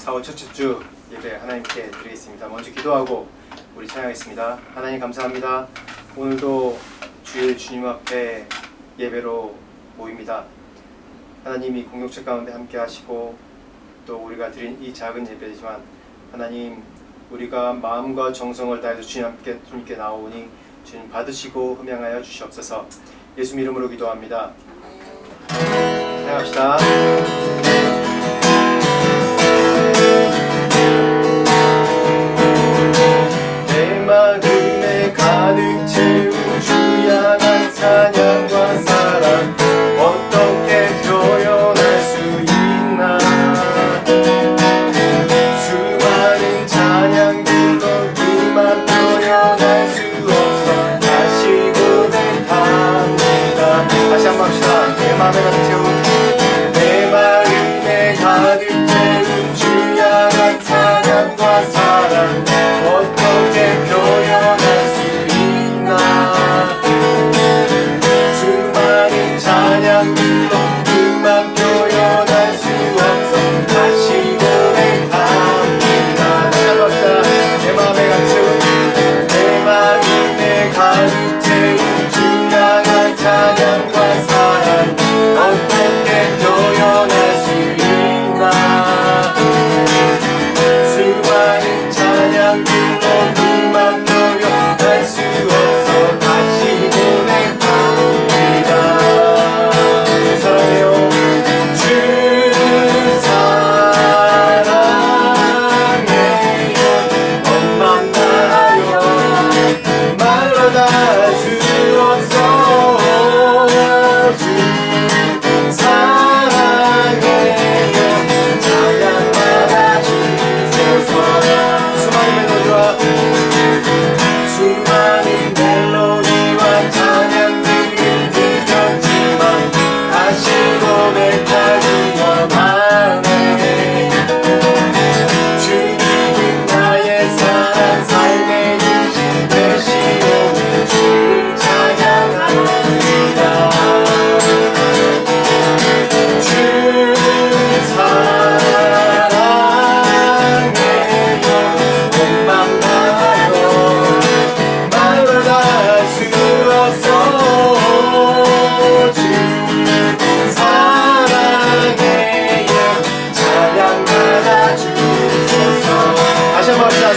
4월 첫째 주 예배 하나님께 드리겠습니다. 먼저 기도하고 우리 찬양하겠습니다. 하나님 감사합니다. 오늘도 주일 주님 앞에 예배로 모입니다. 하나님이 공동체 가운데 함께 하시고 또 우리가 드린 이 작은 예배지만 하나님 우리가 마음과 정성을 다해서 주님께 나오니 주님 받으시고 흠양하여 주시옵소서. 예수 이름으로 기도합니다. 찬양합시다. 내 마음에 가득 채운 주 향한 사냥과 사랑 어떻게 표현할 수 있나. 수많은 찬양들로 그만 표현할 수 없어 다시 고백합니다. 다시 한번 합시다. 내 마음에 가득 채운 내 마음에 가득 채운 주 향한 사냥과 사랑 어떻게 표현할 수 있나. 수많은 찬양들로 그만 표현할 수 없어 다시 고백합니다. 내 맘에 가득 채운 내 맘에 가득 채운 주 향한 찬양과 사랑 어떻게 표현할 수 있나. 수많은 찬양들로 그만 표현할 수 없어 다시 고백합니다. 사랑해요. 주 사랑해요. 엄만나요. 말로 다 할 수 없어. 주 사랑해요. 찬양받아 주소서. 수많은 멜로디와 찬양들이 들렸지만 다시 고백하기 원하네. 주님은 나의 사랑 삶의 중심 되시오니 주를 찬양합니다. 주 사랑해요. 원망나요. 말로 다 할 수 없어. 주 사랑해요. 찬양받아 주소서. 다시 한번 합시다.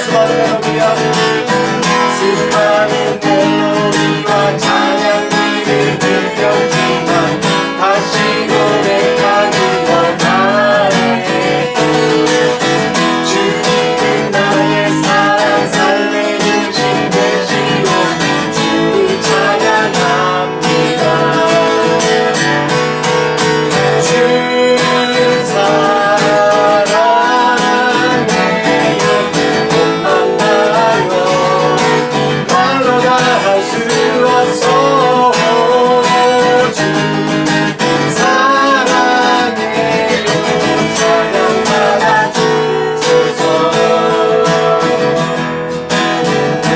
수많은 멜로디와 찬양들이 들렸지만 다시 고백하기 원하네. 주님은 나의 사랑 삶의 중심 되시오 주를 찬양합니다. 주 사랑해요. 원망나요. 말로 다 할 수 없어. 주 사랑해요. 찬양받아 주소서.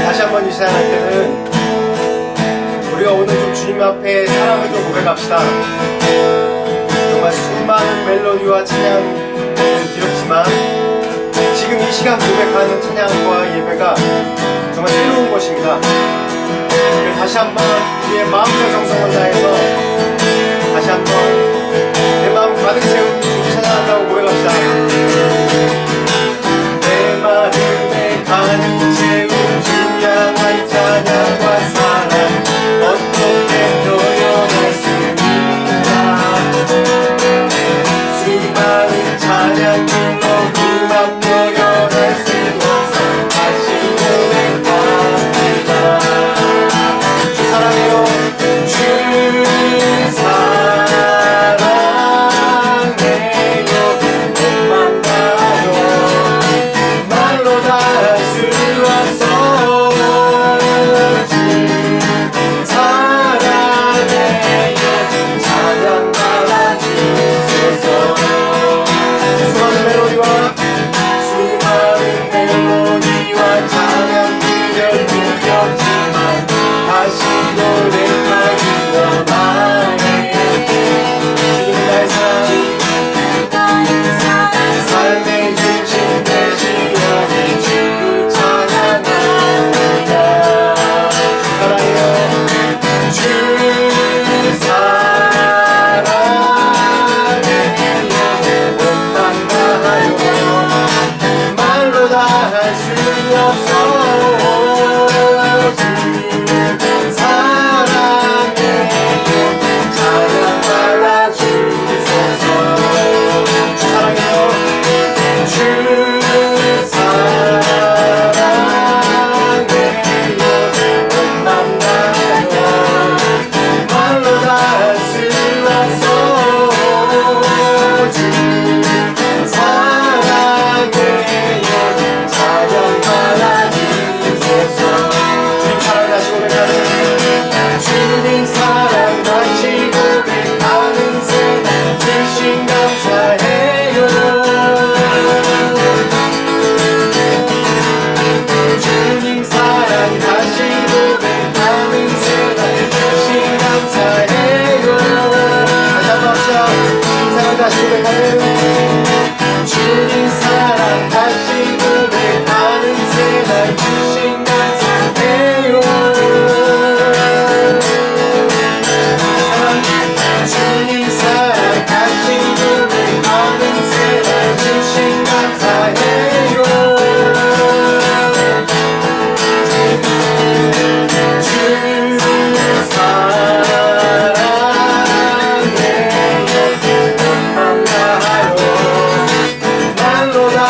다시 한번 이 찬양할 때는 우리가 오늘 좀 주님 앞에 사랑을 좀 고백합시다. 정말 수많은 멜로디와 찬양을 드렸지만 지금 이 시간 고백하는 찬양과 예배가 정말 새로운 것입니다. 다시 한번 우리의 마음과 정성을 다해서 다시 한번 내 마음 가득 채운 주 찬양한다고 고백합시다. 내 마음에 가득 채운 주 향한 찬양과 사랑 어떻게 표현할 수 있나. 수많은 찬양들로 그만 표현할 수 없어 다시 고백합니다. 주 사랑해요. 주 사랑해요. 원망나요.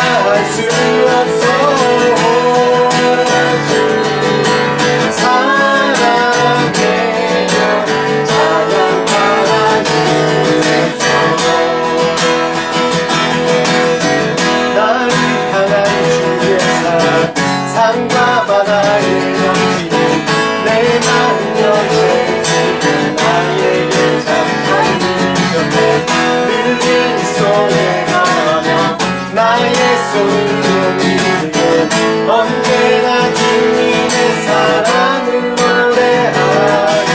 할 수 없어. 사랑해요 찬양하라 주소서. 나를 향한 주의 사랑 산과 바다에 넘치는 내 마음 전체 나에게 참 감격해. 늘 빈손에 가며 나의 손을 들고 언제나 주님의 사랑을 노래하리.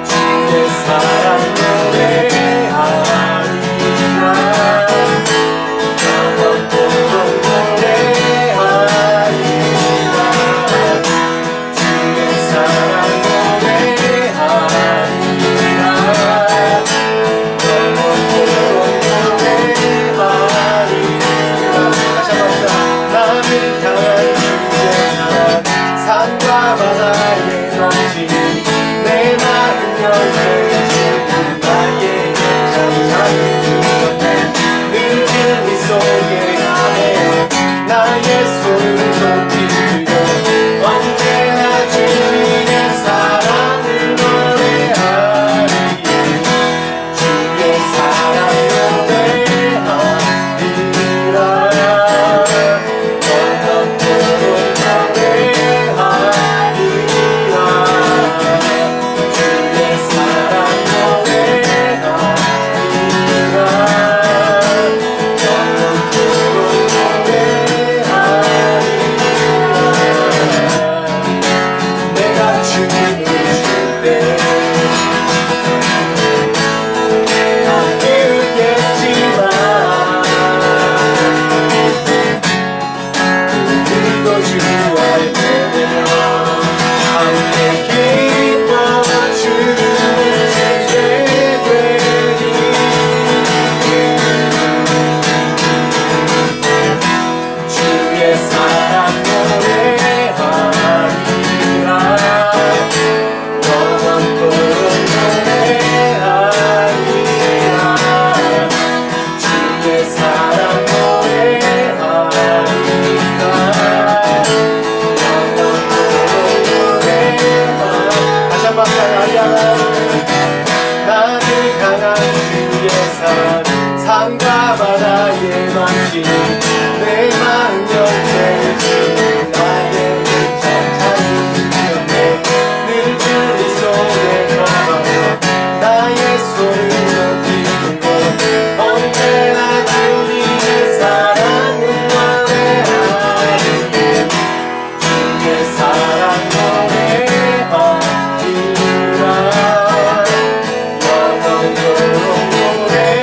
주의 사랑 노래하리라. 영원토록 노래하리라. 주의 사랑 노래하리라. 영원토록 노래하리라. 다시 한번 합시다. 나를 향한 주의 사랑 산과 바다에 넘치는 내 마음 열쇠 주님 나에게 참 감격해. 늘 진리 속에 가며 나의 손을 높이며 언제나 주님의 사랑을 노래하리. 주의 사랑 노래하리라. 영원토록 노래하리라. 주의 사랑 노래하리라. 영원토록 노래하리라. 내가 춤을 출 때 바뀌겠지만 우리도 주 앞에 함께 기뻐 춤을 추게 되리. 주의 사랑 노래하리라. 영원토록 노래하리라. 주의 사랑 노래하리라. 영원토록 노래하리라. 다시 한번 나를 향한 주의 사랑 산과 바다에 넘치는 내 마음 열쇠 주님 나에게 참 감격해. 늘 진리 속에 걸어가며 나의 손을 높이고 언제나 주님의 사랑을 노래하리. 주의 사랑 노래하리라. 영원토록 노래하리라.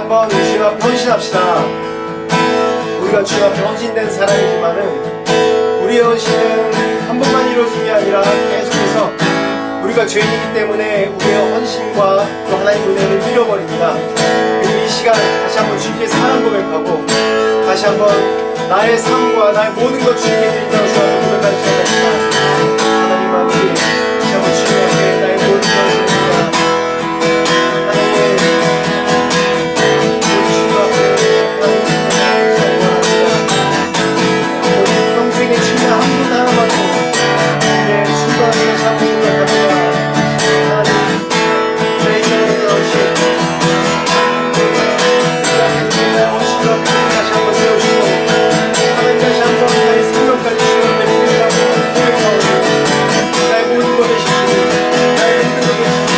한번 주님 앞에 헌신합시다. 우리가 주님 앞에 헌신된 사람이지만은 우리의 헌신은 한 번만 이루어진 게 아니라 계속해서 우리가 죄인이기 때문에 우리의 헌신과 또 하나님의 은혜를 잃어버립니다. 그리고 이 시간 다시 한번 주님께 사랑 고백하고 다시 한번 나의 삶과 나의 모든 것 주님께 드린다고 저한테 고백하는 시간입니다. 하나님 아버지 다시 한번 주님 앞에 나의 모든 것을 드립니다. 하나님 주님 앞에 우리 평생의 주님 한 분 하나만도 우리의 순간의 삶을 가져가 하나님 내 인생의 것이 나의 헌신과 다시 한번 세우시고 하나님 다시 한번 나의 생명까지 주님의 은혜라고 고백하오니 나의 모든 것을 주시니 나의 모든 것을 주시니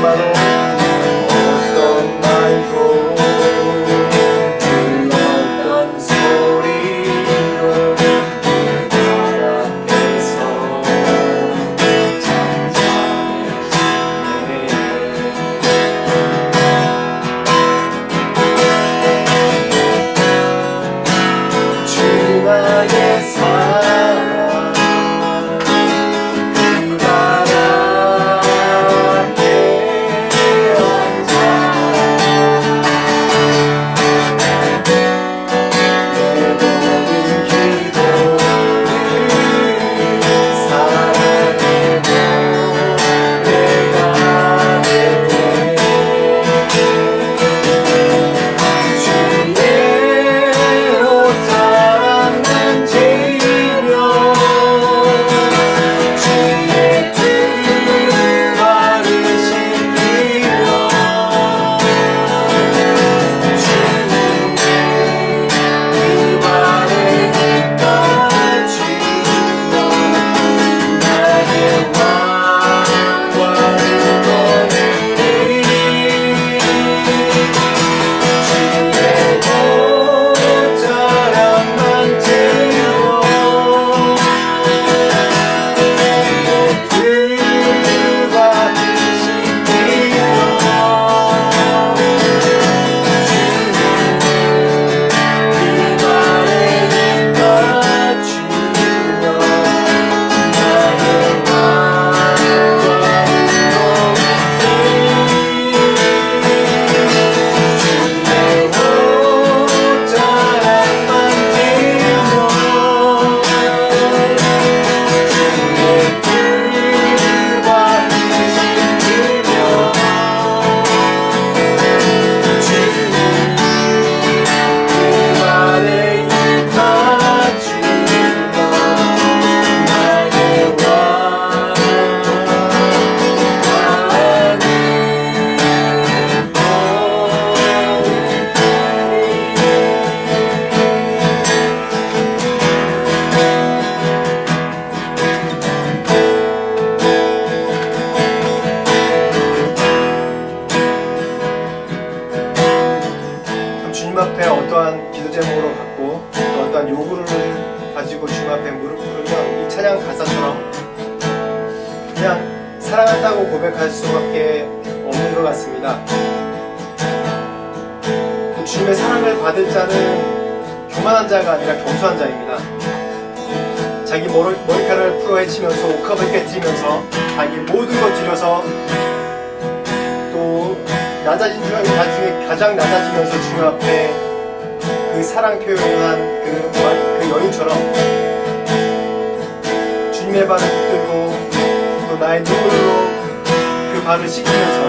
수많은 어떤 말도 불렀던 소리로 그 앞에서 주 나의 사랑 그 발 앞에 앉아 내 모든 기도를 사랑으로 내가 내게 주의 옷자락 만지며 주의 두 발을 씻기며 주님 그 발에 닦아주며 나의 왕과를 거두리 주의 옷자락 만지며 두 발을 씻기며 그 발에 닦아주며 나의 주님 앞에 어떠한 기도 제목으로 갖고 또 어떠한 요구를 가지고 주님 앞에 무릎 꿇으면 이 찬양 가사처럼 그냥 사랑한다고 고백할 수밖에 없는 것 같습니다. 주님의 사랑을 받을 자는 교만한 자가 아니라 겸손한 자입니다. 자기 머리카락을 풀어 헤치면서 옥합을 깨뜨리면서 자기 모든 것 들여서 또 낮아진 나중에 가장 낮아지면서 주님 앞에 그 사랑 표현을 한 그 여인처럼 주님의 발을 붙들고 또 나의 눈물로 그 발을 씻기면서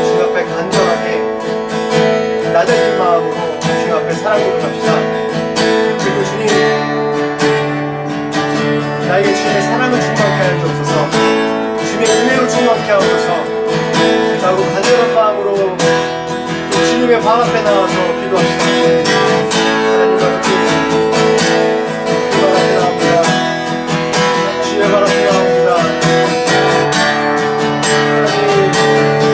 주님 앞에 간절하게 낮아진 마음으로 주님 앞에 사랑 고백합시다. 그리고 주님, 나에게 주님의 사랑을 충만케 하여 주옵소서. 주님의 은혜로 충만케 하옵소서. 라고 간절한 마음으로 또 주님의 발 앞에 나와서 기도합시다. 하나님 앞에 그 발 앞에 나옵니다. 주님의 발 앞에 나옵니다. 하나님,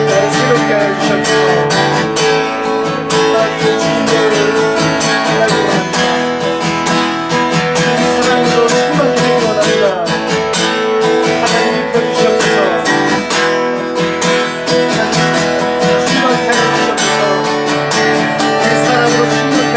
나를 새롭게 하여 주셨소서. 하나님, 주님을 하나님 사랑으로 충만케 하기 원합니다. 하나님 펴주시옵소서. 충만케 하여 주시옵소서. 그 사랑으로 충만케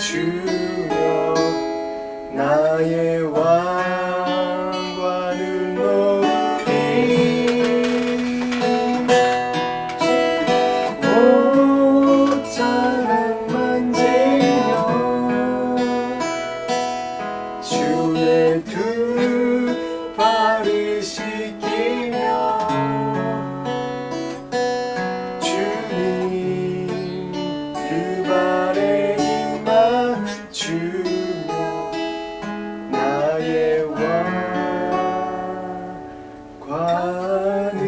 주여 나의 왕관을 놓으리 옷자락 만지며 주의 두 발을 씻기며 주님 그 발에 입 맞추며 나의 왕관을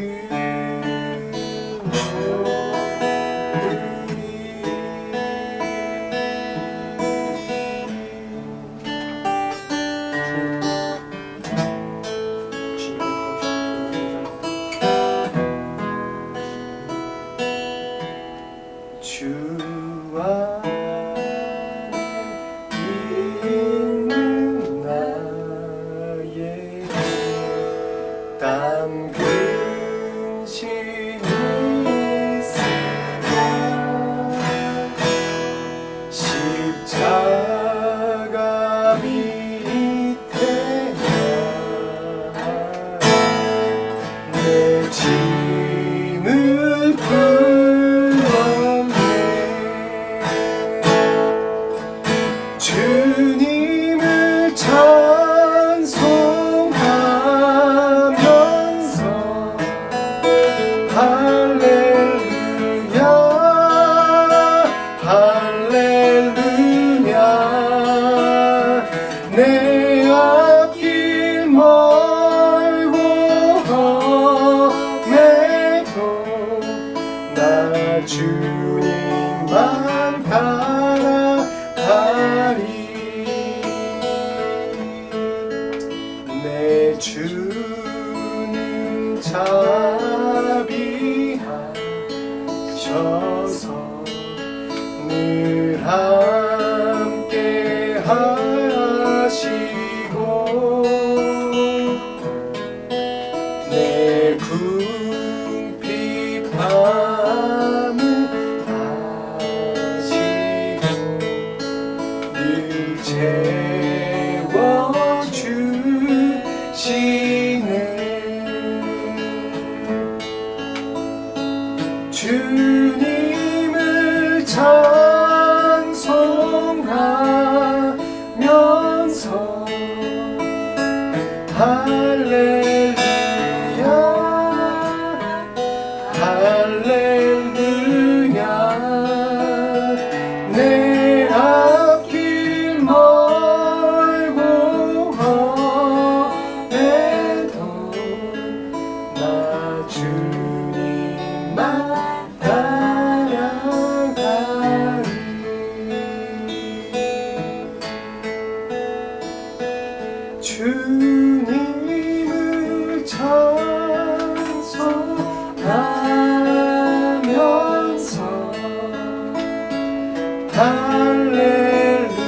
주와 있는 나의 담근 심이 있으나 십자가 밑에 내 짐을 주님을 찬송하면서 할렐루야 할렐루야 내 앞길 멀고 험해도 나 주님만 따라가리 내 주는 자비하셔서 늘 함께 하시고 내 궁핍함을 아시고 늘 채워주시네 주님을 찬송하면서 할렐루야 할렐루야 내 앞길 멀고 험해도 나 주님만 따라가리 주님을 찬송하면서 할렐루야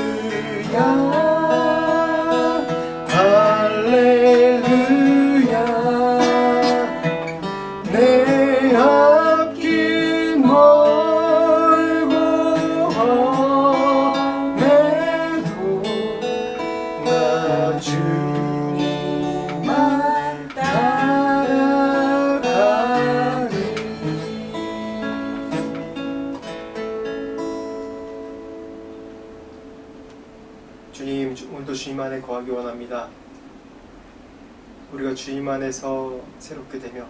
할렐루야 내 앞길 멀고 험해도 나 주님만 따라가리 주님 오늘도 주님 안에 거하기 원합니다. 우리가 주님 안에서 새롭게 되며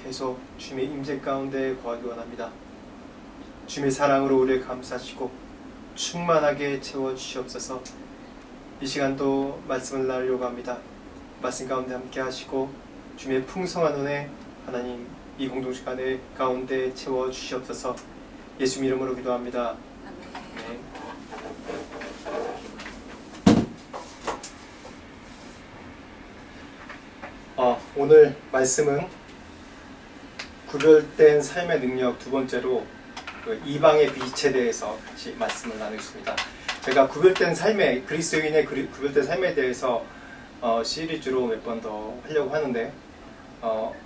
계속 주님의 임재 가운데 거하기 원합니다. 주님의 사랑으로 우리를 감싸시고 충만하게 채워주시옵소서. 이 시간도 말씀을 나누려고 합니다. 말씀 가운데 함께 하시고 주님의 풍성한 은혜 하나님 이 공동시간의 가운데 채워주시옵소서. 예수 이름으로 기도합니다. 네. 오늘 말씀은 구별된 삶의 능력 두 번째로 그 이방의 빛에 대해서 같이 말씀을 나누겠습니다. 제가 구별된 삶의 그리스도인의 구별된 삶에 대해서 시리즈로 몇 번 더 하려고 하는데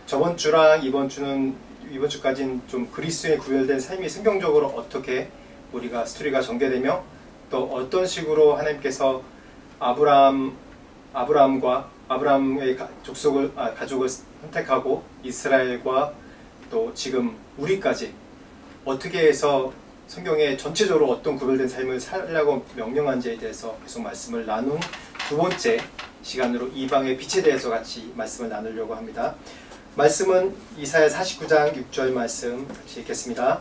저번 주랑 이번 주까지는 좀 그리스도인의 구별된 삶이 성경적으로 어떻게 우리가 스토리가 전개되며 또 어떤 식으로 하나님께서 아브라함의 가족을 선택하고 이스라엘과 또 지금 우리까지 어떻게 해서 성경에 전체적으로 어떤 구별된 삶을 살려고 명령한지에 대해서 계속 말씀을 나눈 두 번째 시간으로 이방의 빛에 대해서 같이 말씀을 나누려고 합니다. 말씀은 이사야 49장 6절 말씀 같이 읽겠습니다.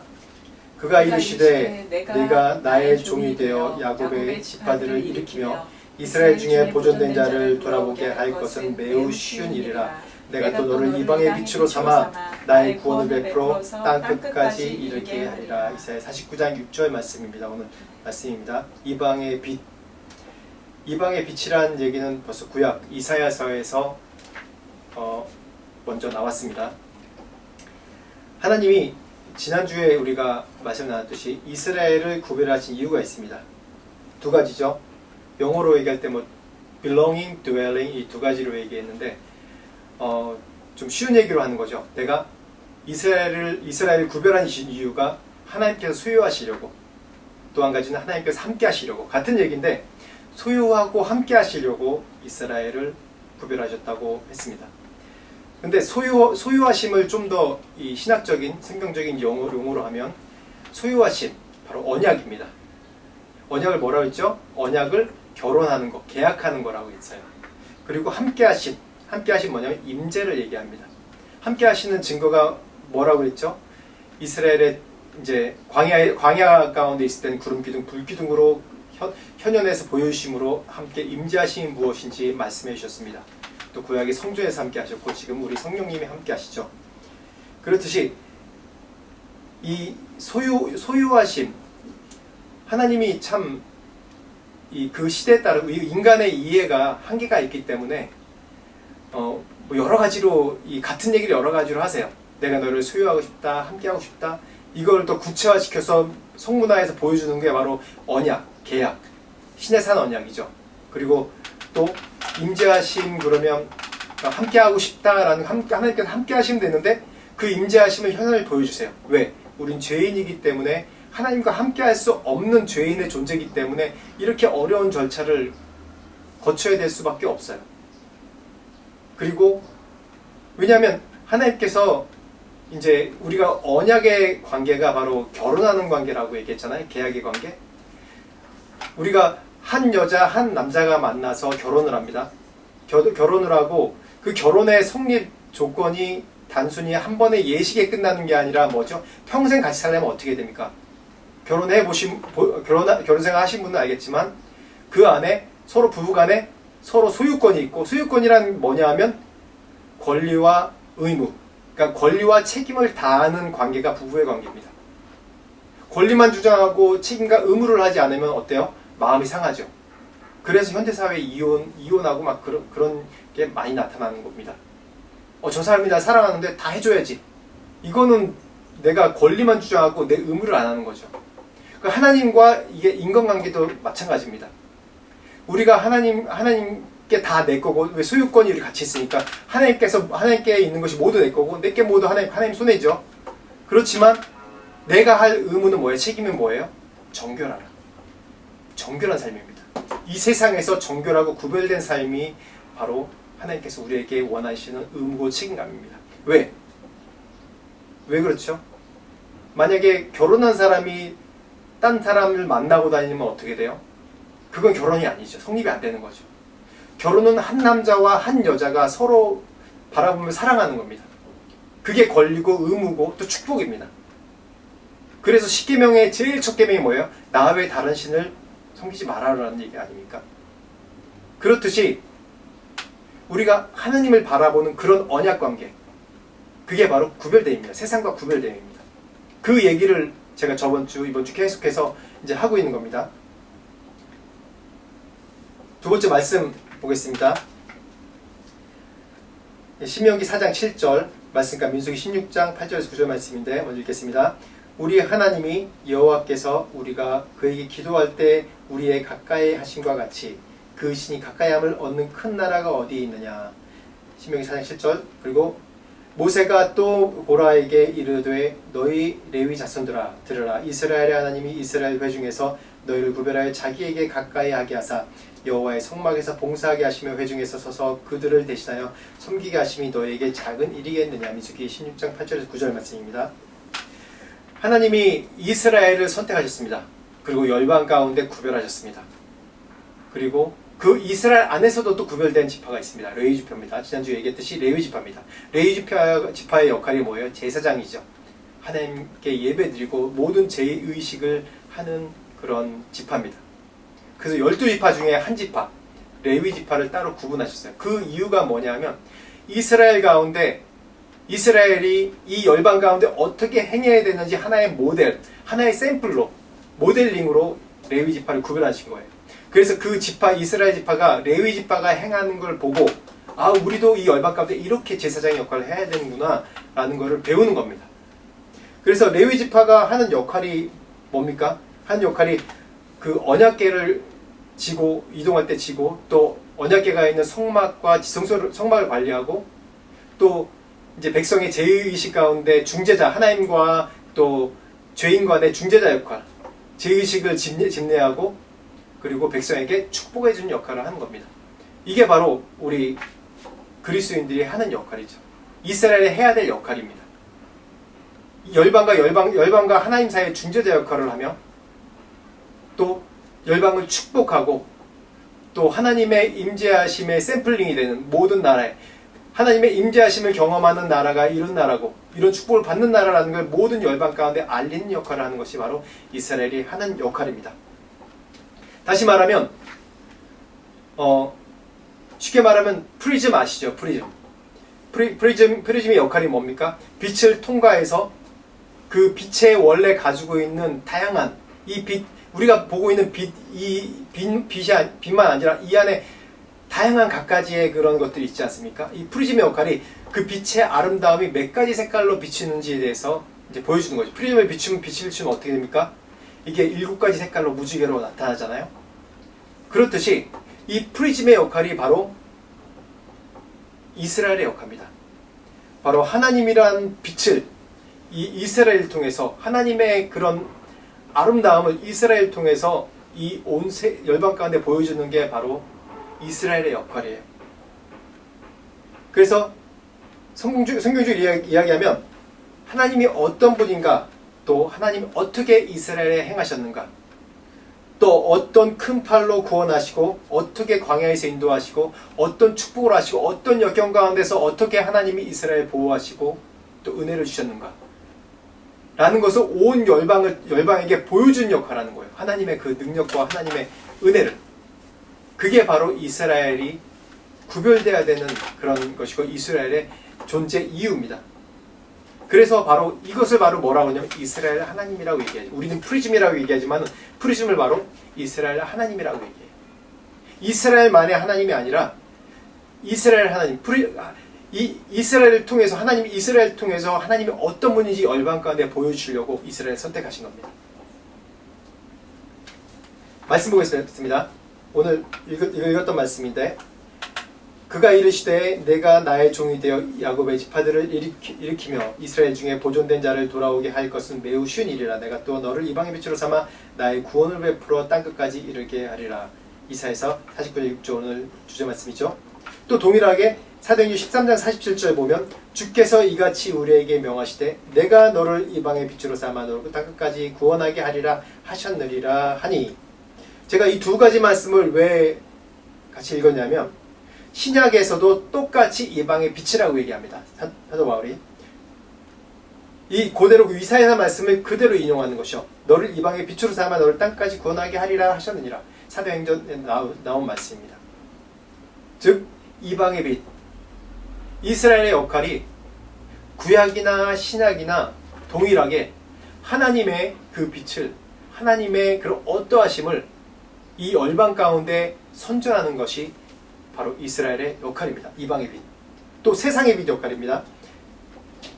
그가 이르시되 내가 나의 종이 되어 야곱의 지파들을 일으키며 이스라엘 중에 보존된 자를 돌아보게 할 것은 매우 쉬운 일이라. 내가 또 너를 이방의 빛으로 삼아 나의 구원을 베풀어 땅 끝까지 이르게 하리라. 이사야 49장 6절 말씀입니다. 오늘 말씀입니다. 이방의 빛. 이방의 빛이라는 얘기는 벌써 구약 이사야서에서 먼저 나왔습니다. 하나님이 지난주에 우리가 말씀 나눴듯이 이스라엘을 구별하신 이유가 있습니다. 두 가지죠. 영어로 얘기할 때 belonging, dwelling 이 두 가지로 얘기했는데 좀 쉬운 얘기로 하는 거죠. 내가 이스라엘을 구별하신 이유가 하나님께서 소유하시려고, 또 한 가지는 하나님께서 함께 하시려고, 같은 얘기인데 소유하고 함께 하시려고 이스라엘을 구별하셨다고 했습니다. 근데 소유하심을 좀 더 이 신학적인 성경적인 용어로 하면 소유하심 바로 언약입니다. 언약을 뭐라고 했죠? 언약을 결혼하는 거, 계약하는 거라고 했어요. 그리고 함께하심 뭐냐면 임재를 얘기합니다. 함께하시는 증거가 뭐라고 했죠? 이스라엘의 이제 광야 가운데 있을 때는 구름 기둥, 불 기둥으로 현현에서 보여주심으로 함께 임재하심이 무엇인지 말씀해 주셨습니다. 또 구약의 성전에서 함께 하셨고 지금 우리 성령님이 함께 하시죠. 그렇듯이 이 소유하심, 하나님이 참 그 시대에 따라 인간의 이해가 한계가 있기 때문에 여러 가지로 이 같은 얘기를 여러 가지로 하세요. 내가 너를 소유하고 싶다, 함께하고 싶다. 이걸 더 구체화시켜서 성문화에서 보여주는 게 바로 언약, 계약, 신의 산 언약이죠. 그리고 또 임재하심, 그러면 함께하고 싶다라는, 하나님께서 함께하시면 되는데 그 임재하심을 현현을 보여주세요. 왜? 우린 죄인이기 때문에, 하나님과 함께할 수 없는 죄인의 존재이기 때문에 이렇게 어려운 절차를 거쳐야 될 수밖에 없어요. 그리고 왜냐하면 하나님께서 이제 우리가 언약의 관계가 바로 결혼하는 관계라고 얘기했잖아요. 계약의 관계. 우리가 한 여자, 한 남자가 만나서 결혼을 합니다. 결혼을 하고 그 결혼의 성립 조건이 단순히 한 번의 예식에 끝나는 게 아니라 뭐죠? 평생 같이 살려면 어떻게 됩니까? 결혼생활 하신 분은 알겠지만 그 안에 서로 부부간에 서로 소유권이 있고, 소유권이란 뭐냐 하면 권리와 의무, 그러니까 권리와 책임을 다하는 관계가 부부의 관계입니다. 권리만 주장하고 책임과 의무를 하지 않으면 어때요? 마음이 상하죠. 그래서 현대사회 이혼하고 막 그런 게 많이 나타나는 겁니다. 저 사람이 나 사랑하는데 다 해줘야지. 이거는 내가 권리만 주장하고 내 의무를 안 하는 거죠. 하나님과 이게 인간관계도 마찬가지입니다. 우리가 하나님께 다 내 거고, 왜 소유권이 우리 같이 있으니까 하나님께 있는 것이 모두 내 거고, 내게 모두 하나님 손해죠. 그렇지만 내가 할 의무는 뭐예요? 책임은 뭐예요? 정결하라. 정결한 삶입니다. 이 세상에서 정결하고 구별된 삶이 바로 하나님께서 우리에게 원하시는 의무고 책임감입니다. 왜? 왜 그렇죠? 만약에 결혼한 사람이 딴 사람을 만나고 다니면 어떻게 돼요? 그건 결혼이 아니죠. 성립이 안 되는 거죠. 결혼은 한 남자와 한 여자가 서로 바라보며 사랑하는 겁니다. 그게 권리고 의무고 또 축복입니다. 그래서 십계명의 제일 첫 계명이 뭐예요? 나 외 다른 신을 섬기지 말아라는 얘기 아닙니까? 그렇듯이 우리가 하나님을 바라보는 그런 언약관계, 그게 바로 구별됨입니다. 세상과 구별됨입니다. 그 얘기를 제가 이번 주 계속해서 이제 하고 있는 겁니다. 두 번째 말씀 보겠습니다. 신명기 4장 7절 말씀과 민수기 16장 8절에서 9절 말씀인데 먼저 읽겠습니다. 우리 하나님이 여호와께서 우리가 그에게 기도할 때 우리의 가까이 하심과 같이 그 신이 가까이함을 얻는 큰 나라가 어디에 있느냐. 신명기 4장 7절. 그리고 모세가 또 고라에게 이르되 너희 레위 자손들아 들으라. 이스라엘의 하나님이 이스라엘 회중에서 너희를 구별하여 자기에게 가까이 하게 하사 여호와의 성막에서 봉사하게 하시며 회중에서 서서 그들을 대신하여 섬기게 하심이 너희에게 작은 일이겠느냐. 민수기 16장 8절에서 9절 말씀입니다. 하나님이 이스라엘을 선택하셨습니다. 그리고 열방 가운데 구별하셨습니다. 그리고 그 이스라엘 안에서도 또 구별된 지파가 있습니다. 레위 지파입니다. 지난주에 얘기했듯이 레위 지파입니다. 레위 지파의 역할이 뭐예요? 제사장이죠. 하나님께 예배드리고 모든 제의식을 하는 그런 지파입니다. 그래서 12지파 중에 한 지파, 레위 지파를 따로 구분하셨어요. 그 이유가 뭐냐면 이스라엘 가운데 이스라엘이 이 열방 가운데 어떻게 행해야 되는지 하나의 모델, 하나의 샘플로, 모델링으로 레위 지파를 구별하신 거예요. 그래서 그 지파, 이스라엘 지파가 레위 지파가 행하는 걸 보고 아, 우리도 이 열방 가운데 이렇게 제사장의 역할을 해야 되는구나 라는 것을 배우는 겁니다. 그래서 레위 지파가 하는 역할이 뭡니까? 하는 역할이 그 언약궤를 지고 이동할 때 지고 또 언약궤가 있는 성막과 성막을 관리하고 또 이제 백성의 제의식 가운데 중재자, 하나님과 또 죄인 간의 중재자 역할, 제의식을 집례하고 그리고 백성에게 축복해 주는 역할을 하는 겁니다. 이게 바로 우리 그리스도인들이 하는 역할이죠. 이스라엘이 해야 될 역할입니다. 열방과 하나님 사이의 중재자 역할을 하며 또 열방을 축복하고 또 하나님의 임재하심의 샘플링이 되는 모든 나라에 하나님의 임재하심을 경험하는 나라가 이런 나라고 이런 축복을 받는 나라라는 걸 모든 열방 가운데 알리는 역할을 하는 것이 바로 이스라엘이 하는 역할입니다. 다시 말하면 쉽게 말하면 프리즘 아시죠? 프리즘의 역할이 뭡니까? 빛을 통과해서 그 빛의 원래 가지고 있는 다양한 이 빛, 우리가 보고 있는 빛만 아니라 이 안에 다양한 갖가지의 그런 것들이 있지 않습니까? 이 프리즘의 역할이 그 빛의 아름다움이 몇 가지 색깔로 비치는지에 대해서 이제 보여주는 거죠. 프리즘을 빛을 비추면 어떻게 됩니까? 이게 7가지 색깔로 무지개로 나타나잖아요. 그렇듯이 이 프리즘의 역할이 바로 이스라엘의 역할입니다. 바로 하나님이란 빛을 이 이스라엘을 통해서 하나님의 그런 아름다움을 이스라엘 통해서 이 온 열방 가운데 보여주는 게 바로 이스라엘의 역할이에요. 그래서 성경적으로 이야기하면 하나님이 어떤 분인가, 또 하나님이 어떻게 이스라엘에 행하셨는가, 또 어떤 큰 팔로 구원하시고 어떻게 광야에서 인도하시고 어떤 축복을 하시고 어떤 역경 가운데서 어떻게 하나님이 이스라엘 보호하시고 또 은혜를 주셨는가 라는 것을 온 열방에게 보여준 역할을 하는 거예요. 하나님의 그 능력과 하나님의 은혜를. 그게 바로 이스라엘이 구별되어야 되는 그런 것이고 이스라엘의 존재 이유입니다. 그래서 바로 이것을 바로 뭐라고 하냐면 이스라엘 하나님이라고 얘기하죠. 우리는 프리즘이라고 얘기하지만 프리즘을 바로 이스라엘 하나님이라고 얘기해요. 이스라엘만의 하나님이 아니라 이스라엘 하나님, 이스라엘을 통해서 하나님이 이스라엘을 통해서 하나님이 어떤 분인지 열방 가운데 보여주려고 이스라엘을 선택하신 겁니다. 말씀 보겠습니다. 오늘 읽었던 말씀인데 그가 이르시되 내가 나의 종이 되어 야곱의 지파들을 일으키며 이스라엘 중에 보존된 자를 돌아오게 할 것은 매우 쉬운 일이라. 내가 또 너를 이방의 빛으로 삼아 나의 구원을 베풀어 땅끝까지 이르게 하리라. 이사야서 49장 오늘 주제 말씀이죠. 또 동일하게 사도행전 13장 47절 보면 주께서 이같이 우리에게 명하시되 내가 너를 이방의 빛으로 삼아 너를 땅끝까지 구원하게 하리라 하셨느니라 하니. 제가 이 두 가지 말씀을 왜 같이 읽었냐면 신약에서도 똑같이 이방의 빛이라고 얘기합니다. 사도 바울이 이 그대로 이사야 말씀을 그대로 인용하는 것이요. 너를 이방의 빛으로 삼아 너를 땅까지 구원하게 하리라 하셨느니라. 사도행전에 나온 말씀입니다. 즉 이방의 빛, 이스라엘의 역할이 구약이나 신약이나 동일하게 하나님의 그 빛을, 하나님의 그런 어떠하심을 이 열방 가운데 선전하는 것이 바로 이스라엘의 역할입니다. 이방의 빛. 또 세상의 빛 역할입니다.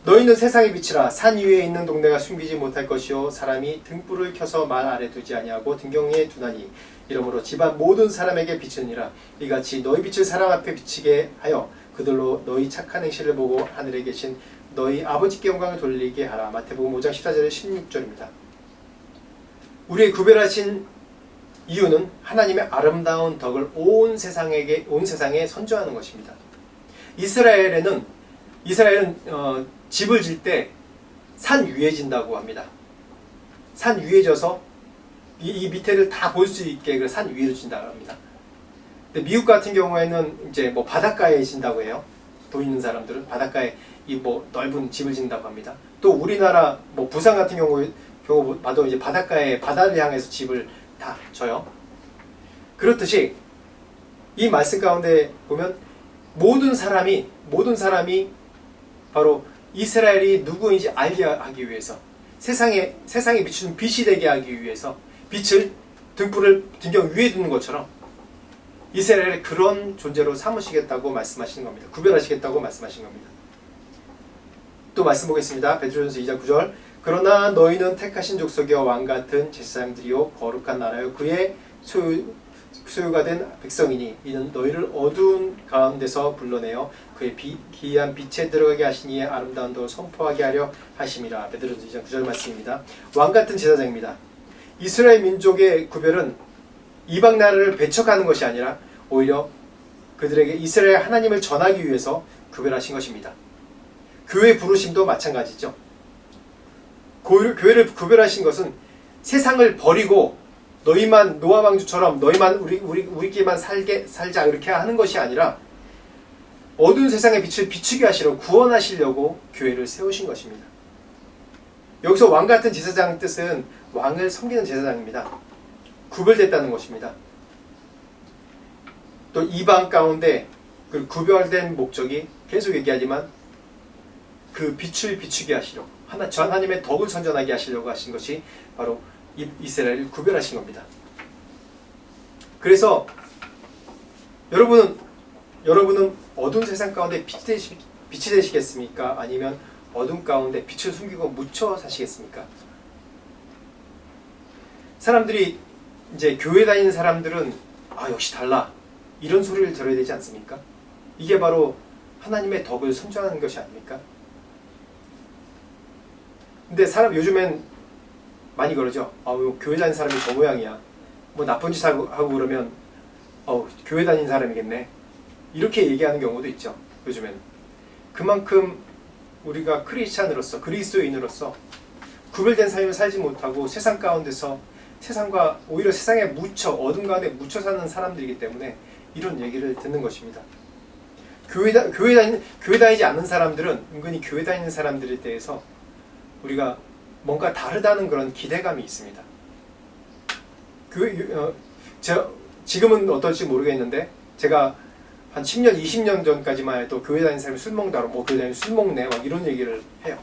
너희는 세상의 빛이라. 산 위에 있는 동네가 숨기지 못할 것이요 사람이 등불을 켜서 말 아래 두지 아니하고 등경에 두나니 이러므로 집안 모든 사람에게 비추니라. 이같이 너희 빛을 사람 앞에 비치게 하여 그들로 너희 착한 행실을 보고 하늘에 계신 너희 아버지께 영광을 돌리게 하라. 마태복음 5장 14절에 16절입니다. 우리의 구별하신 이유는 하나님의 아름다운 덕을 온 세상에 선조하는 것입니다. 이스라엘은 집을 질 때 산 위에 진다고 합니다. 산 위에 져서 이 밑에를 다 볼 수 있게 그 산 위로 진다고 합니다. 근데 미국 같은 경우에는 이제 뭐 바닷가에 진다고 해요. 돈 있는 사람들은 바닷가에 이 뭐 넓은 집을 진다고 합니다. 또 우리나라 뭐 부산 같은 경우 봐도 이제 바닷가에 바다를 향해서 집을 다 져요. 그렇듯이 이 말씀 가운데 보면 모든 사람이 바로 이스라엘이 누구인지 알게 하기 위해서 세상에 비추는 빛이 되게 하기 위해서 등불을 등경 위에 두는 것처럼 이스라엘을 그런 존재로 삼으시겠다고 말씀하시는 겁니다. 구별하시겠다고 말씀하신 겁니다. 또 말씀 보겠습니다. 베드로전서 2장 9절. 그러나 너희는 택하신 족속이여 왕같은 제사장들이요 거룩한 나라요 그의 소유가 된 백성이니 이는 너희를 어두운 가운데서 불러내어 그의 기이한 빛에 들어가게 하시니 아름다운 덕을 선포하게 하려 하심이라. 베드로전서 2장 9절 말씀입니다. 왕같은 제사장입니다. 이스라엘 민족의 구별은 이방 나라를 배척하는 것이 아니라 오히려 그들에게 이스라엘 하나님을 전하기 위해서 구별하신 것입니다. 교회 부르심도 마찬가지죠. 교회를 구별하신 것은 세상을 버리고 너희만 노아 왕조처럼 너희만 우리끼리만 살자 이렇게 하는 것이 아니라 어두운 세상의 빛을 비추게 하시려 구원하시려고 교회를 세우신 것입니다. 여기서 왕 같은 제사장의 뜻은 왕을 섬기는 제사장입니다. 구별됐다는 것입니다. 또 이방 가운데 그 구별된 목적이 계속 얘기하지만 그 빛을 비추게 하시려고 하나님의 덕을 선전하게 하시려고 하신 것이 바로 이스라엘을 구별하신 겁니다. 그래서 여러분은 어두운 세상 가운데 빛이 되시겠습니까? 아니면 어둠 가운데 빛을 숨기고 묻혀 사시겠습니까? 사람들이 이제 교회 다니는 사람들은 역시 달라 이런 소리를 들어야 되지 않습니까? 이게 바로 하나님의 덕을 선전하는 것이 아닙니까? 근데 요즘엔 많이 그러죠. 교회 다니는 사람이 저 모양이야. 뭐 나쁜 짓 하고 그러면 교회 다니는 사람이겠네. 이렇게 얘기하는 경우도 있죠. 요즘엔. 그만큼 우리가 크리스찬으로서 그리스도인으로서 구별된 삶을 살지 못하고 세상 가운데서 오히려 세상에 어둠 가운데 묻혀 사는 사람들이기 때문에 이런 얘기를 듣는 것입니다. 교회 다니지 않는 사람들은 은근히 교회 다니는 사람들에 대해서 우리가 뭔가 다르다는 그런 기대감이 있습니다. 지금은 어떨지 모르겠는데 제가 한 10년, 20년 전까지만 해도 교회 다니는 사람이 술 먹는다고 교회 다니는 술 먹네 막 이런 얘기를 해요.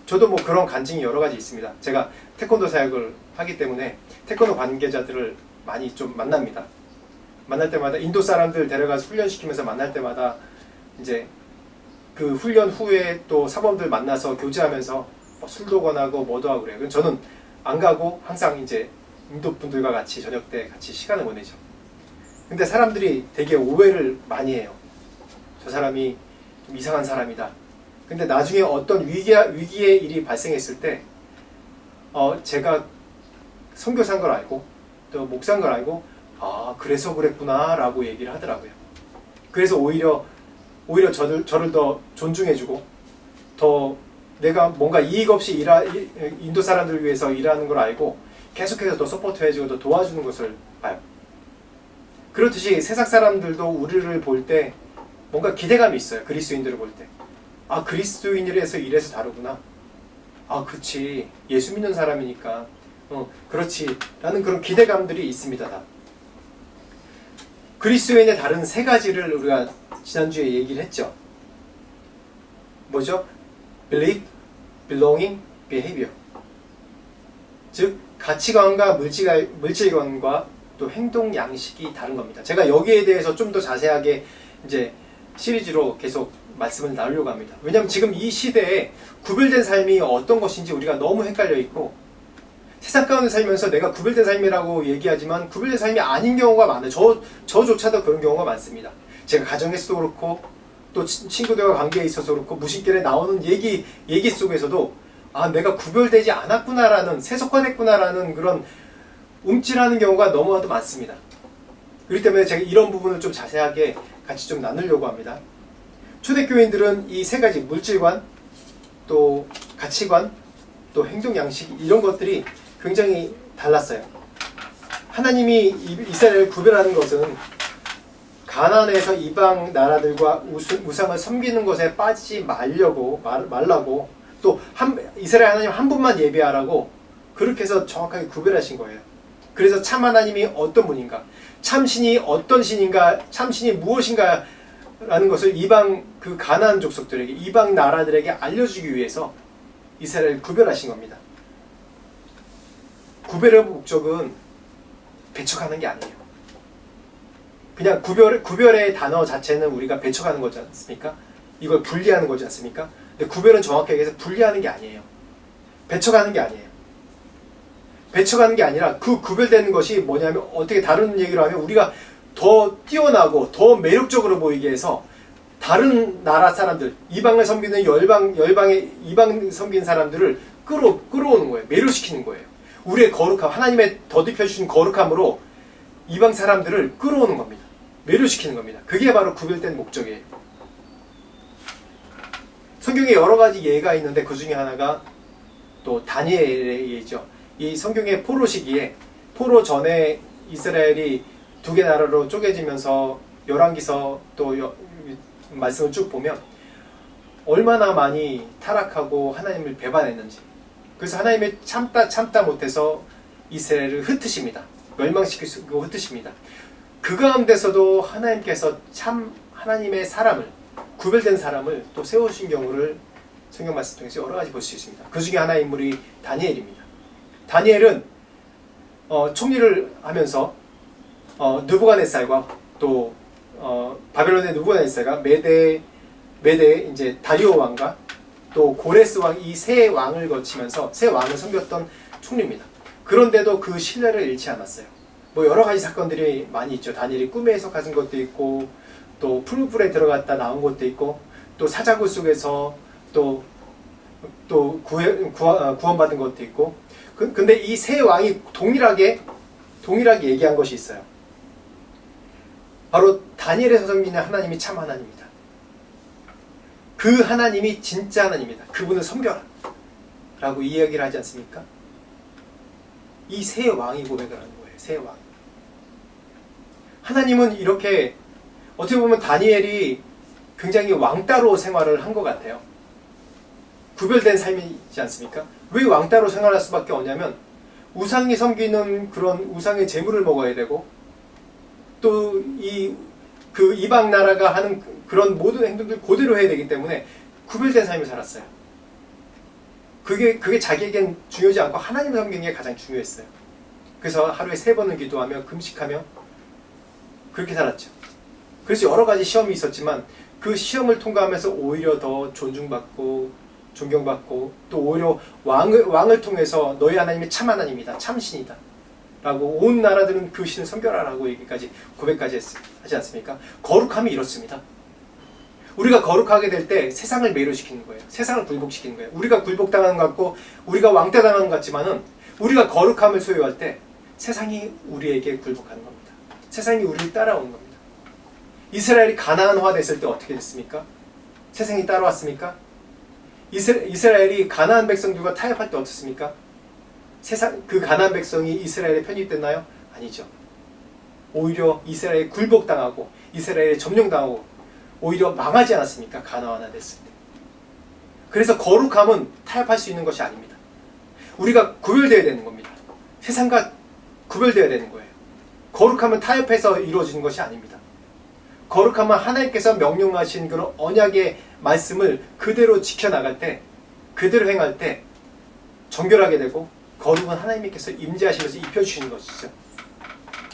저도 뭐 그런 간증이 여러 가지 있습니다. 제가 태권도 사역을 하기 때문에 태권도 관계자들을 많이 좀 만납니다. 만날 때마다 인도 사람들 데려가서 훈련시키면서 만날 때마다 이제 그 훈련 후에 또 사범들 만나서 교제하면서 술도 권하고 뭐도 하고 그래요. 저는 안 가고 항상 이제 인도 분들과 같이 저녁 때 같이 시간을 보내죠. 근데 사람들이 되게 오해를 많이 해요. 저 사람이 좀 이상한 사람이다. 근데 나중에 어떤 위기의 일이 발생했을 때 제가 선교사인 걸 알고 또 목사인 걸 알고 그래서 그랬구나 라고 얘기를 하더라고요. 그래서 오히려 저를 더 존중해주고 더 내가 뭔가 이익 없이 인도 사람들을 위해서 일하는 걸 알고 계속해서 더 서포트해주고 더 도와주는 것을 봐요. 그렇듯이 세상 사람들도 우리를 볼 때 뭔가 기대감이 있어요. 그리스도인들을 볼 때. 그리스도인이라서 이래서 다르구나. 그치. 예수 믿는 사람이니까. 그렇지. 라는 그런 기대감들이 있습니다. 다. 그리스도인의 다른 세 가지를 우리가 지난주에 얘기를 했죠. 뭐죠? Belief, Belonging, Behavior. 즉 가치관과 물질관과 또 행동 양식이 다른 겁니다. 제가 여기에 대해서 좀 더 자세하게 이제 시리즈로 계속 말씀을 나누려고 합니다. 왜냐하면 지금 이 시대에 구별된 삶이 어떤 것인지 우리가 너무 헷갈려 있고 세상 가운데 살면서 내가 구별된 삶이라고 얘기하지만 구별된 삶이 아닌 경우가 많아요. 저조차도 그런 경우가 많습니다. 제가 가정에서도 그렇고 또 친구들과 관계에 있어서 그렇고 무심결에 나오는 얘기 속에서도 내가 구별되지 않았구나라는 세속화됐구나라는 그런 움찔하는 경우가 너무나도 많습니다. 그렇기 때문에 제가 이런 부분을 좀 자세하게 같이 좀 나누려고 합니다. 초대교인들은 이 세 가지 물질관, 또 가치관, 또 행동 양식 이런 것들이 굉장히 달랐어요. 하나님이 이스라엘을 구별하는 것은 가나안에서 이방 나라들과 우상을 섬기는 것에 빠지지 말라고 또 이스라엘 하나님 한 분만 예배하라고 그렇게 해서 정확하게 구별하신 거예요. 그래서 참 하나님이 어떤 분인가, 참신이 어떤 신인가, 참신이 무엇인가 라는 것을 이방 그 가나안 족속들에게, 이방 나라들에게 알려주기 위해서 이스라엘을 구별하신 겁니다. 구별의 목적은 배척하는 게 아니에요. 그냥 구별의 단어 자체는 우리가 배척하는 거지 않습니까? 이걸 분리하는 거지 않습니까? 근데 구별은 정확하게 얘기해서 분리하는 게 아니에요. 배척하는 게 아니에요. 배척하는 게 아니라 그 구별되는 것이 뭐냐면, 어떻게 다른 얘기로 하면 우리가 더 뛰어나고 더 매력적으로 보이게 해서 다른 나라 사람들, 이방을 섬기는 열방의 이방 섬긴 사람들을 끌어오는 거예요. 매료시키는 거예요. 우리의 거룩함, 하나님의 더럽혀 주신 거룩함으로 이방 사람들을 끌어오는 겁니다. 매료시키는 겁니다. 그게 바로 구별된 목적이에요. 성경에 여러 가지 예가 있는데 그 중에 하나가 또 다니엘의 예죠. 이 성경의 포로 시기에, 포로 전에 이스라엘이 두 개 나라로 쪼개지면서 열왕기서 또 말씀을 쭉 보면 얼마나 많이 타락하고 하나님을 배반했는지, 그래서 하나님이 참다 못해서 이스라엘을 흩으십니다. 멸망시키고 흩으십니다. 그 가운데서도 하나님께서 참 하나님의 사람을, 구별된 사람을 또 세우신 경우를 성경 말씀 통해서 여러 가지 볼 수 있습니다. 그 중에 하나의 인물이 다니엘입니다. 다니엘은 총리를 하면서 느부갓네살과 또 바벨론의 느부갓네살과 메대 이제 다리오 왕과 또 고레스 왕, 이 세 왕을 거치면서 세 왕을 섬겼던 총리입니다. 그런데도 그 신뢰를 잃지 않았어요. 뭐 여러 가지 사건들이 많이 있죠. 다니엘이 꿈에 해석하신 것도 있고, 또 풀불에 들어갔다 나온 것도 있고, 또 사자굴 속에서 또 구원받은 것도 있고. 근데 이 세 왕이 동일하게 얘기한 것이 있어요. 바로 다니엘에서 섬기는 하나님이 참 하나님이다. 그 하나님이 진짜 하나님이다. 그분을 섬겨라 라고 이야기를 하지 않습니까? 이 세 왕이 고백을 하는 거예요. 세 왕. 하나님은 이렇게, 어떻게 보면 다니엘이 굉장히 왕따로 생활을 한 것 같아요. 구별된 삶이지 않습니까? 왜 왕따로 생활할 수밖에 없냐면, 우상이 섬기는 그런 우상의 재물을 먹어야 되고, 또 그 이방 나라가 하는 그런 모든 행동들 그대로 해야 되기 때문에 구별된 삶을 살았어요. 그게 자기에겐 중요하지 않고 하나님을 섬기는 게 가장 중요했어요. 그래서 하루에 3번은 기도하며 금식하며 그렇게 살았죠. 그래서 여러 가지 시험이 있었지만 그 시험을 통과하면서 오히려 더 존중받고 존경받고, 또 오히려 왕을 통해서 너희 하나님이 참 하나님이다, 참신이다 라고 온 나라들은 그 신을 섬겨라 라고 얘기까지 고백까지 하지 않습니까? 거룩함이 이렇습니다. 우리가 거룩하게 될 때 세상을 매료시키는 거예요. 세상을 굴복시키는 거예요. 우리가 굴복당하는 것 같고 우리가 왕따당하는 것 같지만은, 우리가 거룩함을 소유할 때 세상이 우리에게 굴복하는 겁니다. 세상이 우리를 따라오는 겁니다. 이스라엘이 가나안화 됐을 때 어떻게 됐습니까? 세상이 따라왔습니까? 이스라엘이 가나안 백성들과 타협할 때 어떻습니까? 그 가나안 백성이 이스라엘에 편입됐나요? 아니죠. 오히려 이스라엘에 굴복당하고 이스라엘에 점령당하고 오히려 망하지 않았습니까? 가나안화 됐을 때. 그래서 거룩함은 타협할 수 있는 것이 아닙니다. 우리가 구별되어야 되는 겁니다. 세상과 구별되어야 되는 거예요. 거룩함은 타협해서 이루어지는 것이 아닙니다. 거룩함은 하나님께서 명령하신 그런 언약의 말씀을 그대로 지켜나갈 때, 그대로 행할 때 정결하게 되고, 거룩은 하나님께서 임재하시면서 입혀주시는 것이죠.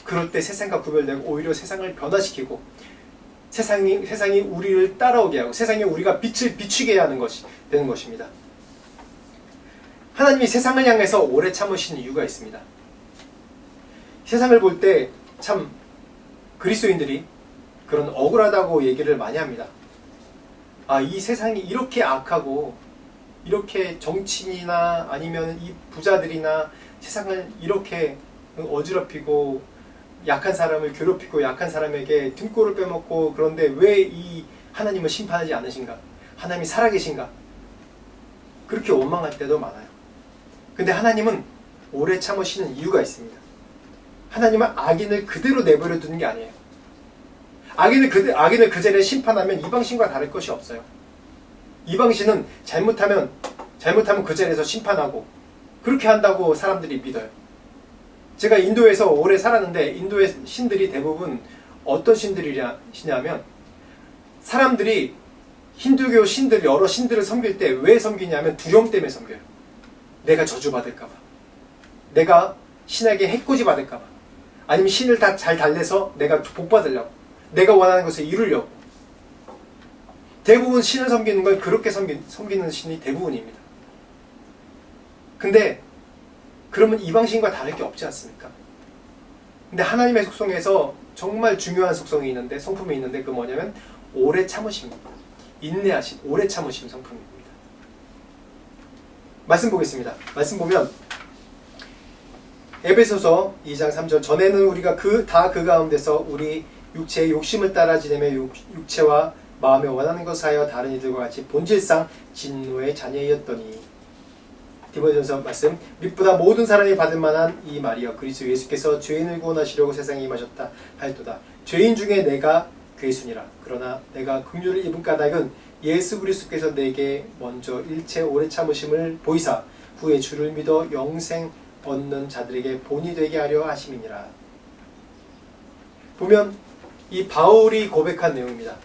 그럴 때 세상과 구별되고 오히려 세상을 변화시키고 세상이 우리를 따라오게 하고 세상에 우리가 빛을 비추게 하는 것이 되는 것입니다. 하나님이 세상을 향해서 오래 참으시는 이유가 있습니다. 세상을 볼 때 참 그리스도인들이 그런 억울하다고 얘기를 많이 합니다. 이 세상이 이렇게 악하고 이렇게 정치인이나 아니면 이 부자들이나 세상을 이렇게 어지럽히고 약한 사람을 괴롭히고 약한 사람에게 등골을 빼먹고, 그런데 왜 이 하나님을 심판하지 않으신가? 하나님이 살아계신가? 그렇게 원망할 때도 많아요. 근데 하나님은 오래 참으시는 이유가 있습니다. 하나님은 악인을 그대로 내버려 두는 게 아니에요. 악인을 그 자리에 심판하면 이방신과 다를 것이 없어요. 이방신은 잘못하면 그 자리에서 심판하고, 그렇게 한다고 사람들이 믿어요. 제가 인도에서 오래 살았는데, 인도의 신들이 대부분 어떤 신들이냐면, 사람들이 힌두교 신들, 여러 신들을 섬길 때 왜 섬기냐면 두려움 때문에 섬겨요. 내가 저주받을까봐, 내가 신에게 해코지 받을까봐, 아니면 신을 다 잘 달래서 내가 복받으려고, 내가 원하는 것을 이루려고. 대부분 신을 섬기는 건 그렇게 섬기는 신이 대부분입니다. 근데 그러면 이방신과 다를 게 없지 않습니까? 근데 하나님의 속성에서 정말 중요한 속성이 있는데, 성품이 있는데, 그게 뭐냐면 오래 참으심입니다. 인내하신 오래 참으심 성품입니다. 말씀 보겠습니다. 말씀 보면 에베소서 2장 3절, 전에는 우리가 그 가운데서 우리 육체의 욕심을 따라 지내며 육체와 마음에 원하는 것을 하여 다른 이들과 같이 본질상 진노의 자녀이었더니. 디모데전서 말씀, 밑보다 모든 사람이 받을 만한 이 말이여, 그리스도 예수께서 죄인을 구원하시려고 세상에 임하셨다 하였도다. 죄인 중에 내가 괴순이라. 그러나 내가 긍휼을 입은 까닭은 예수 그리스도께서 내게 먼저 일체 오래 참으심을 보이사 후에 주를 믿어 영생 얻는 자들에게 본이 되게 하려 하심이니라. 보면 이 바울이 고백한 내용입니다.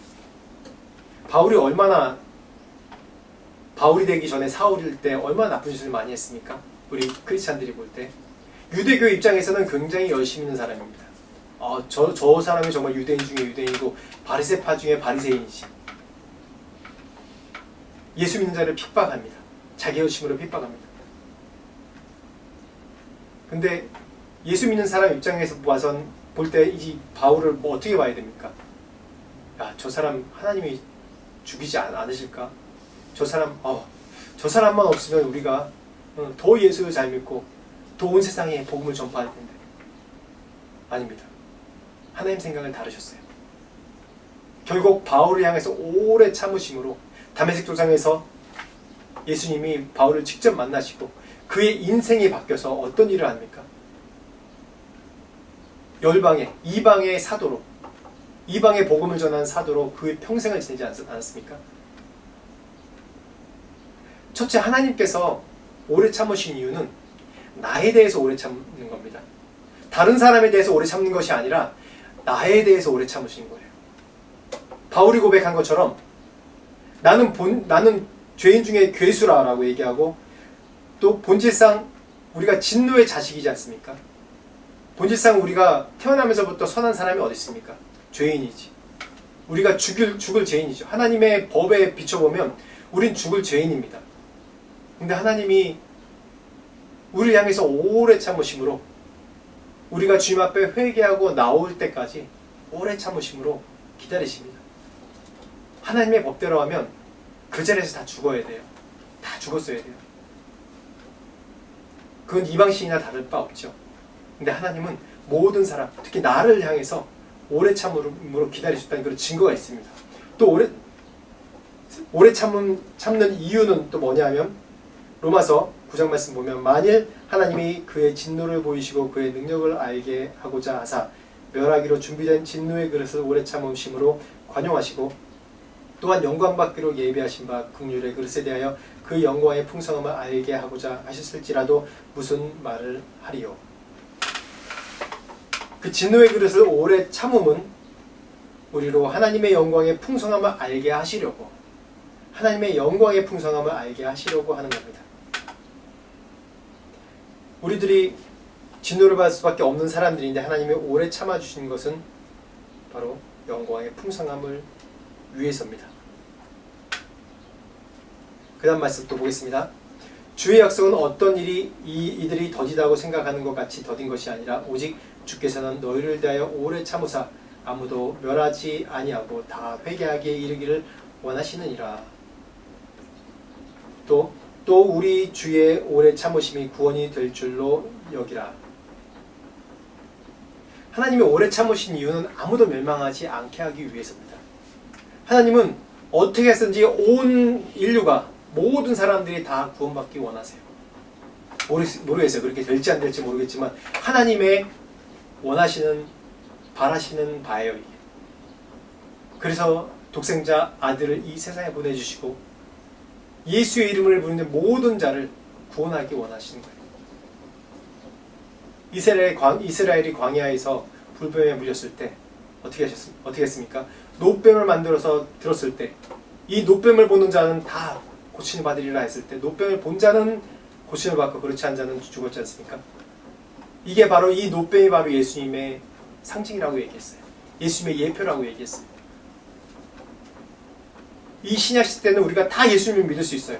바울이 되기 전에 사울일 때 얼마나 나쁜 짓을 많이 했습니까? 우리 크리스찬들이 볼 때. 유대교 입장에서는 굉장히 열심히 있는 사람입니다. 저 사람이 정말 유대인 중에 유대인이고 바리새파 중에 바리새인이지. 예수 믿는 자를 핍박합니다. 자기 열심으로 핍박합니다. 근데 예수 믿는 사람 입장에서 봐선 볼 때 이 바울을 뭐 어떻게 봐야 됩니까? 야, 저 사람 하나님이 죽이지 않으실까? 저 사람만 없으면 우리가 더 예수를 잘 믿고 더 온 세상에 복음을 전파할 텐데. 아닙니다. 하나님 생각을 다르셨어요. 결국 바울을 향해서 오래 참으심으로 다메섹 도상에서 예수님이 바울을 직접 만나시고 그의 인생이 바뀌어서 어떤 일을 합니까? 열방의 이방의 사도로, 이방의 복음을 전하는 사도로 그의 평생을 지내지 않았습니까? 첫째, 하나님께서 오래 참으신 이유는 나에 대해서 오래 참는 겁니다. 다른 사람에 대해서 오래 참는 것이 아니라 나에 대해서 오래 참으신 거예요. 바울이 고백한 것처럼 나는 죄인 중에 괴수라라고 얘기하고, 또 본질상 우리가 진노의 자식이지 않습니까? 본질상 우리가 태어나면서부터 선한 사람이 어디 있습니까? 죄인이지. 우리가 죽을 죄인이죠. 하나님의 법에 비춰보면 우린 죽을 죄인입니다. 근데 하나님이 우리를 향해서 오래 참으심으로, 우리가 주님 앞에 회개하고 나올 때까지 오래 참으심으로 기다리십니다. 하나님의 법대로 하면 그 자리에서 다 죽어야 돼요. 다 죽었어야 돼요. 그건 이방신이나 다를 바 없죠. 근데 하나님은 모든 사람, 특히 나를 향해서 오래 참음으로 기다리셨다는 그런 증거가 있습니다. 또 오래 참는 이유는 또 뭐냐면, 로마서 9장 말씀 보면, 만일 하나님이 그의 진노를 보이시고 그의 능력을 알게 하고자 하사 멸하기로 준비된 진노의 그릇을 오래 참으심으로 관용하시고, 또한 영광받기로 예비하신 바 긍휼의 그릇에 대하여 그 영광의 풍성함을 알게 하고자 하셨을지라도 무슨 말을 하리요. 그 진노의 그릇을 오래 참음은 우리로 하나님의 영광의 풍성함을 알게 하시려고, 하나님의 영광의 풍성함을 알게 하시려고 하는 겁니다. 우리들이 진노를 받을 수밖에 없는 사람들인데 하나님이 오래 참아주신 것은 바로 영광의 풍성함을 위해서입니다. 그 다음 말씀 또 보겠습니다. 주의 약속은 어떤 일이 이들이 더디다고 생각하는 것 같이 더딘 것이 아니라 오직 주께서는 너희를 대하여 오래 참으사 아무도 멸하지 아니하고 다 회개하기에 이르기를 원하시느니라. 또 우리 주의 오래 참으심이 구원이 될 줄로 여기라. 하나님이 오래 참으신 이유는 아무도 멸망하지 않게 하기 위해서입니다. 하나님은 어떻게 해서든지 온 인류가 모든 사람들이 다 구원받기 원하세요. 모르겠어요. 그렇게 될지 안 될지 모르겠지만 하나님의 원하시는 바라시는 바예요. 이게. 그래서 독생자 아들을 이 세상에 보내주시고 예수의 이름을 부르는 모든 자를 구원하기 원하시는 거예요. 이스라엘이 광야에서 불뱀에 물렸을 때 어떻게 했습니까? 노뱀을 만들어서 들었을 때 이 노뱀을 보는 자는 다 고침을 받으리라 했을 때 노뱀을 본 자는 고침을 받고 그렇지 않은 자는 죽었지 않습니까? 이게 바로 이 노뱀이 바로 예수님의 상징이라고 얘기했어요. 예수님의 예표라고 얘기했어요. 이 신약시대 때는 우리가 다 예수님을 믿을 수 있어요.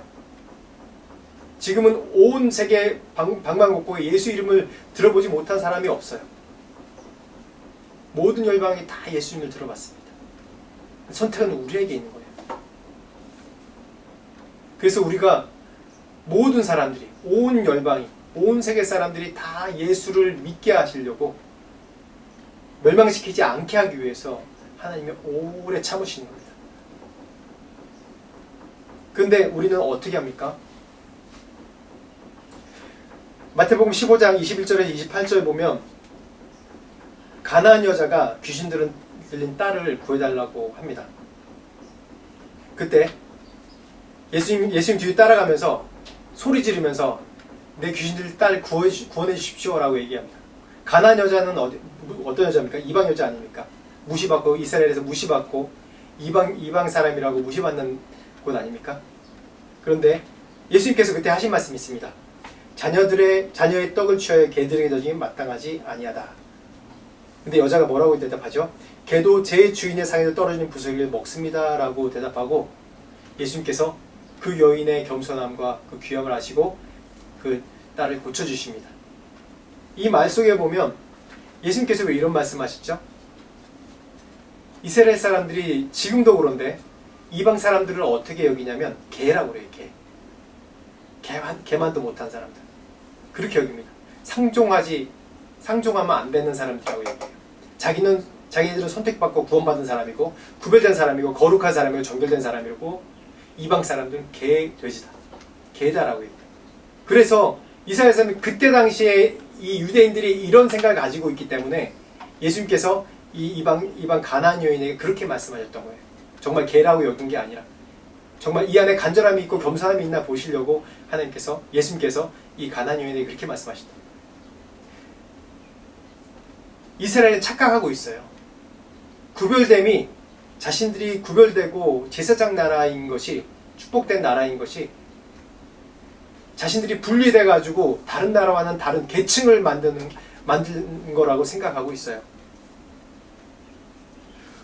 지금은 온 세계 방방곡곡에 예수 이름을 들어보지 못한 사람이 없어요. 모든 열방이 다 예수님을 들어봤습니다. 선택은 우리에게 있는 거예요. 그래서 우리가 모든 사람들이, 온 열방이, 온 세계 사람들이 다 예수를 믿게 하시려고 멸망시키지 않게 하기 위해서 하나님이 오래 참으시는 겁니다. 그런데 우리는 어떻게 합니까? 마태복음 15장 21절에서 28절 보면 가나안 여자가 귀신 들린 딸을 구해달라고 합니다. 그때 예수님 뒤에 따라가면서 소리 지르면서 내 귀신 들린 딸 구원해 주십시오 라고 얘기합니다. 가나안 여자는 어떤 여자입니까? 이방 여자 아닙니까? 무시받고 이스라엘에서 무시받고 이방 사람이라고 무시받는 곳 아닙니까? 그런데 예수님께서 그때 하신 말씀이 있습니다. 자녀의 떡을 취하여 개들에게 던지기 마땅하지 아니하다. 근데 여자가 뭐라고 대답하죠? 개도 제 주인의 상에서 떨어지는 부스러기를 먹습니다 라고 대답하고 예수님께서 그 여인의 겸손함과 그 귀함을 아시고 그 딸을 고쳐주십니다. 이 말 속에 보면 예수님께서 왜 이런 말씀하셨죠? 이스라엘 사람들이 지금도 그런데 이방 사람들을 어떻게 여기냐면 개라고 그래요. 개만도 못한 사람들. 그렇게 여깁니다. 상종하면 안 되는 사람들이라고 얘기해요. 자기들은 선택받고 구원받은 사람이고 구별된 사람이고 거룩한 사람이고 정결된 사람이고 이방 사람들은 돼지다. 개다라고 얘기해요. 그래서 이스라엘 사람은 그때 당시에 이 유대인들이 이런 생각을 가지고 있기 때문에 예수님께서 이 이방 가나안 여인에게 그렇게 말씀하셨던 거예요. 정말 개라고 여긴 게 아니라 정말 이 안에 간절함이 있고 겸손함이 있나 보시려고 예수님께서 이 가나안 여인에게 그렇게 말씀하셨다. 이스라엘은 착각하고 있어요. 구별됨이 자신들이 구별되고 제사장 나라인 것이 축복된 나라인 것이 자신들이 분리돼 가지고 다른 나라와는 다른 계층을 만드는 거라고 생각하고 있어요.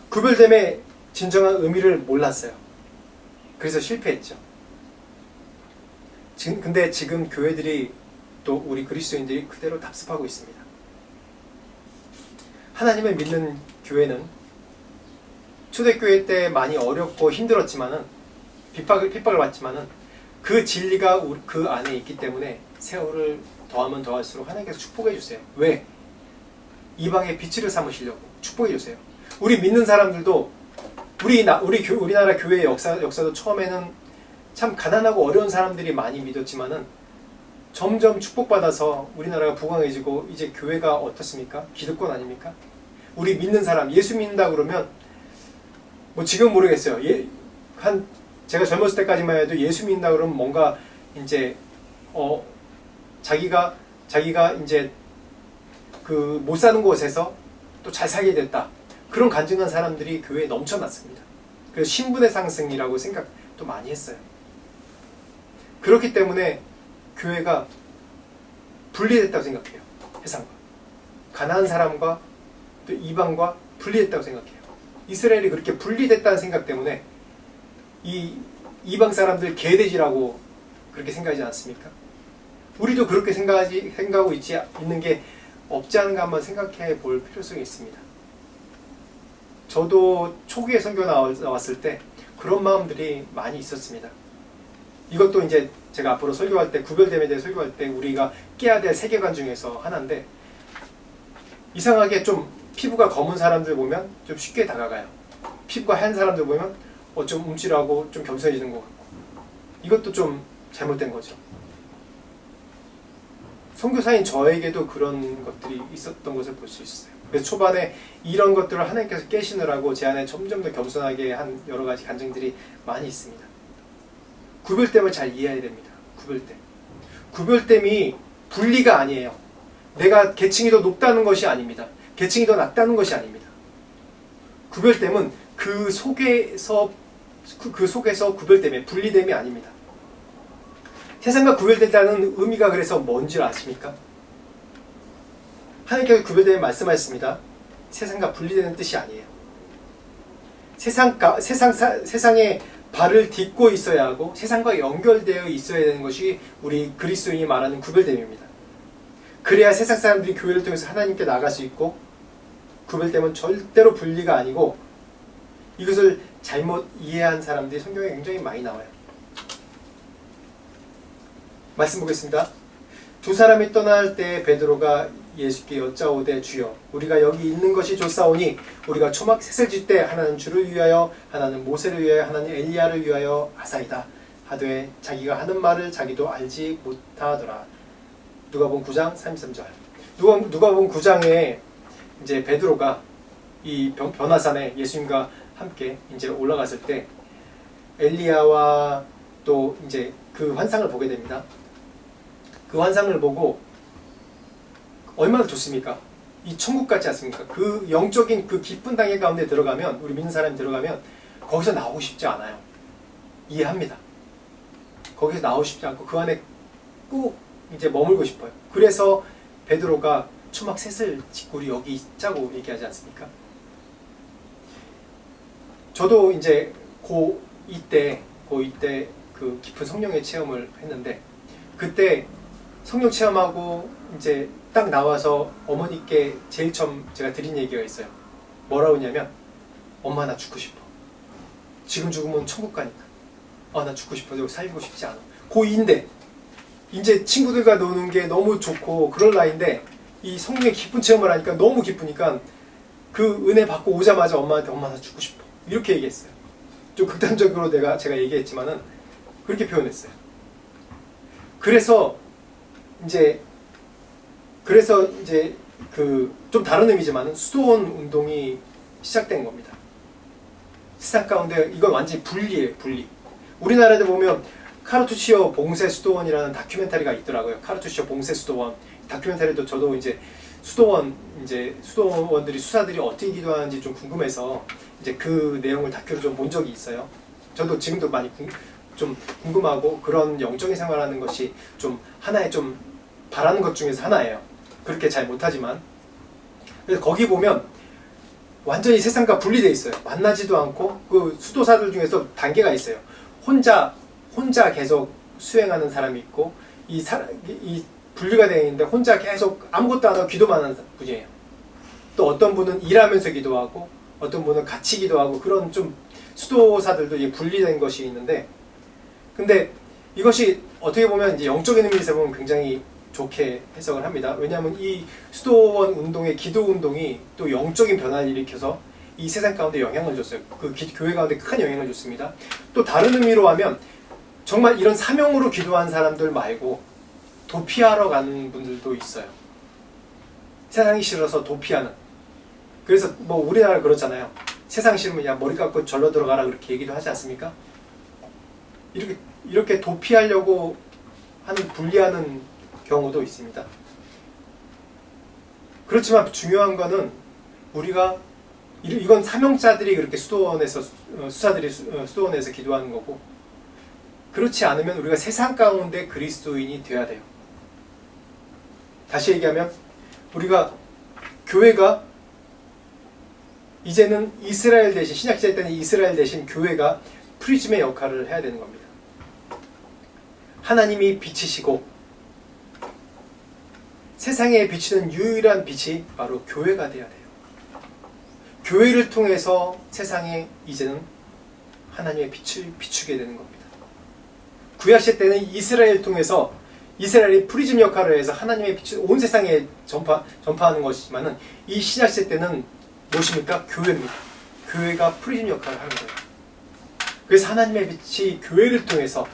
구별됨의 진정한 의미를 몰랐어요. 그래서 실패했죠. 근데 지금 교회들이 또 우리 그리스도인들이 그대로 답습하고 있습니다. 하나님을 믿는 교회는 초대교회 때 많이 어렵고 힘들었지만은 핍박을 받지만은 그 진리가 그 안에 있기 때문에 세월을 더하면 더할수록 하나님께서 축복해 주세요. 왜? 이방의 빛을 삼으시려고 축복해 주세요. 우리 믿는 사람들도 우리나라 교회의 역사도 처음에는 참 가난하고 어려운 사람들이 많이 믿었지만은 점점 축복받아서 우리나라가 부강해지고 이제 교회가 어떻습니까? 기득권 아닙니까? 우리 믿는 사람, 예수 믿는다 그러면 뭐 지금 모르겠어요. 제가 젊었을 때까지만 해도 예수 믿는다 그러면 뭔가 이제 자기가 이제 그 못 사는 곳에서 또 잘 살게 됐다. 그런 간증한 사람들이 교회에 넘쳐났습니다. 그래서 신분의 상승이라고 생각도 많이 했어요. 그렇기 때문에 교회가 분리됐다고 생각해요. 세상과. 가난한 사람과 또 이방과 분리됐다고 생각해요. 이스라엘이 그렇게 분리됐다는 생각 때문에 이 이방 사람들 개돼지라고 그렇게 생각하지 않습니까? 우리도 그렇게 생각하고 있는 게 없지 않은가 한번 생각해 볼 필요성이 있습니다. 저도 초기에 선교 나왔을 때 그런 마음들이 많이 있었습니다. 이것도 이제 제가 앞으로 설교할 때 구별됨에 대해 설교할 때 우리가 깨야 될 세계관 중에서 하나인데 이상하게 좀 피부가 검은 사람들 보면 좀 쉽게 다가가요. 피부가 하얀 사람들 보면 좀 움찔하고 좀 겸손해지는 것 같고. 이것도 좀 잘못된 거죠. 선교사인 저에게도 그런 것들이 있었던 것을 볼 수 있어요. 그래서 초반에 이런 것들을 하나님께서 깨시느라고 제 안에 점점 더 겸손하게 한 여러 가지 간증들이 많이 있습니다. 구별됨을 잘 이해해야 됩니다. 구별됨. 구별됨이 분리가 아니에요. 내가 계층이 더 높다는 것이 아닙니다. 계층이 더 낮다는 것이 아닙니다. 구별됨은 그 속에서 구별됨이 분리됨이 아닙니다. 세상과 구별된다는 의미가 그래서 뭔지 아십니까? 하나님께서 구별됨을 말씀하셨습니다. 세상과 분리되는 뜻이 아니에요. 세상에 발을 딛고 있어야 하고 세상과 연결되어 있어야 되는 것이 우리 그리스도인이 말하는 구별됨입니다. 그래야 세상 사람들이 교회를 통해서 하나님께 나갈 수 있고, 구별됨은 절대로 분리가 아니고, 이것을 잘못 이해한 사람들이 성경에 굉장히 많이 나와요. 말씀 보겠습니다. 두 사람이 떠날 때 베드로가 예수께 여짜오되 주여 우리가 여기 있는 것이 좋사오니 우리가 초막 셋을 질 때 하나는 주를 위하여 하나는 모세를 위하여 하나는 엘리야를 위하여 하사이다 하되 자기가 하는 말을 자기도 알지 못하더라. 누가복음 9장 33절. 누가복음 9장에 이제 베드로가 이 변화산에 예수님과 함께 이제 올라갔을 때 엘리야와 또 이제 그 환상을 보게 됩니다. 그 환상을 보고 얼마나 좋습니까? 이 천국 같지 않습니까? 그 영적인 그 깊은 단계 가운데 들어가면, 우리 믿는 사람이 들어가면 거기서 나오고 싶지 않아요. 이해합니다. 거기서 나오고 싶지 않고 그 안에 꼭 이제 머물고 싶어요. 그래서 베드로가 초막 셋을 짓고 우리 여기 있자고 얘기하지 않습니까? 저도 이제 고2때 그 깊은 성령의 체험을 했는데, 그때 성령 체험하고 이제 딱 나와서 어머니께 제일 처음 제가 드린 얘기가 있어요. 뭐라고 했냐면, 엄마 나 죽고 싶어. 지금 죽으면 천국 가니까. 나 죽고 싶어. 여기 살고 싶지 않아. 고2인데 이제 친구들과 노는 게 너무 좋고 그럴 나이인데 이 성령의 깊은 체험을 하니까 너무 기쁘니까 그 은혜 받고 오자마자 엄마한테 엄마 나 죽고 싶어. 이렇게 얘기했어요. 좀 극단적으로 제가 얘기했지만은 그렇게 표현했어요. 그래서 이제 그 좀 다른 의미지만 수도원 운동이 시작된 겁니다. 세상 가운데 이건 완전히 분리예요, 분리. 우리나라에 보면 카르투시오 봉쇄 수도원이라는 다큐멘터리가 있더라고요. 카르투시오 봉쇄 수도원 다큐멘터리도 저도 이제 수도원들이 수사들이 어떻게 기도하는지 좀 궁금해서 이제 그 내용을 다큐로 좀 본 적이 있어요. 저도 지금도 많이 좀 궁금하고 그런 영적인 생활하는 것이 좀 하나의 좀 바라는 것 중에서 하나예요. 그렇게 잘 못하지만. 그래서 거기 보면 완전히 세상과 분리되어 있어요. 만나지도 않고 그 수도사들 중에서 단계가 있어요. 혼자 계속 수행하는 사람이 있고 이 분리가 되어 있는데 혼자 계속 아무것도 안 하고 기도만 하는 분이에요. 또 어떤 분은 일하면서 기도하고 어떤 분은 같이 기도하고 그런 좀 수도사들도 이제 분리된 것이 있는데, 근데 이것이 어떻게 보면 이제 영적인 의미에서 보면 굉장히 좋게 해석을 합니다. 왜냐하면 이 수도원 운동의 기도 운동이 또 영적인 변화를 일으켜서 이 세상 가운데 영향을 줬어요. 그 교회 가운데 큰 영향을 줬습니다. 또 다른 의미로 하면 정말 이런 사명으로 기도한 사람들 말고 도피하러 가는 분들도 있어요. 세상이 싫어서 도피하는. 그래서 뭐 우리나라 그렇잖아요. 세상 싫으면 야 머리 깎고 절로 들어가라 그렇게 얘기도 하지 않습니까? 이렇게 도피하려고 하는 분리하는 경우도 있습니다. 그렇지만 중요한 거는 우리가 이건 사명자들이 그렇게 수사들이 수도원에서 기도하는 거고, 그렇지 않으면 우리가 세상 가운데 그리스도인이 되어야 돼요. 다시 얘기하면 우리가 교회가 이제는 이스라엘 대신 신약시대 때는 이스라엘 대신 교회가 프리즘의 역할을 해야 되는 겁니다. 하나님이 빛이시고 세상에 비치는 유일한 빛이 바로 교회가 되어야 돼요. 교회를 통해서 세상에 이제는 하나님의 빛을 비추게 되는 겁니다. 구약시대 때는 이스라엘을 통해서 이스라엘이 프리즘 역할을 해서 하나님의 빛을 온 세상에 전파하는 것이지만은 이 신약시대 때는 무엇입니까? 교회입니다. 교회가 프리즘 역할을 하는 거예요. 그래서 하나님의 빛이 교회를 통해서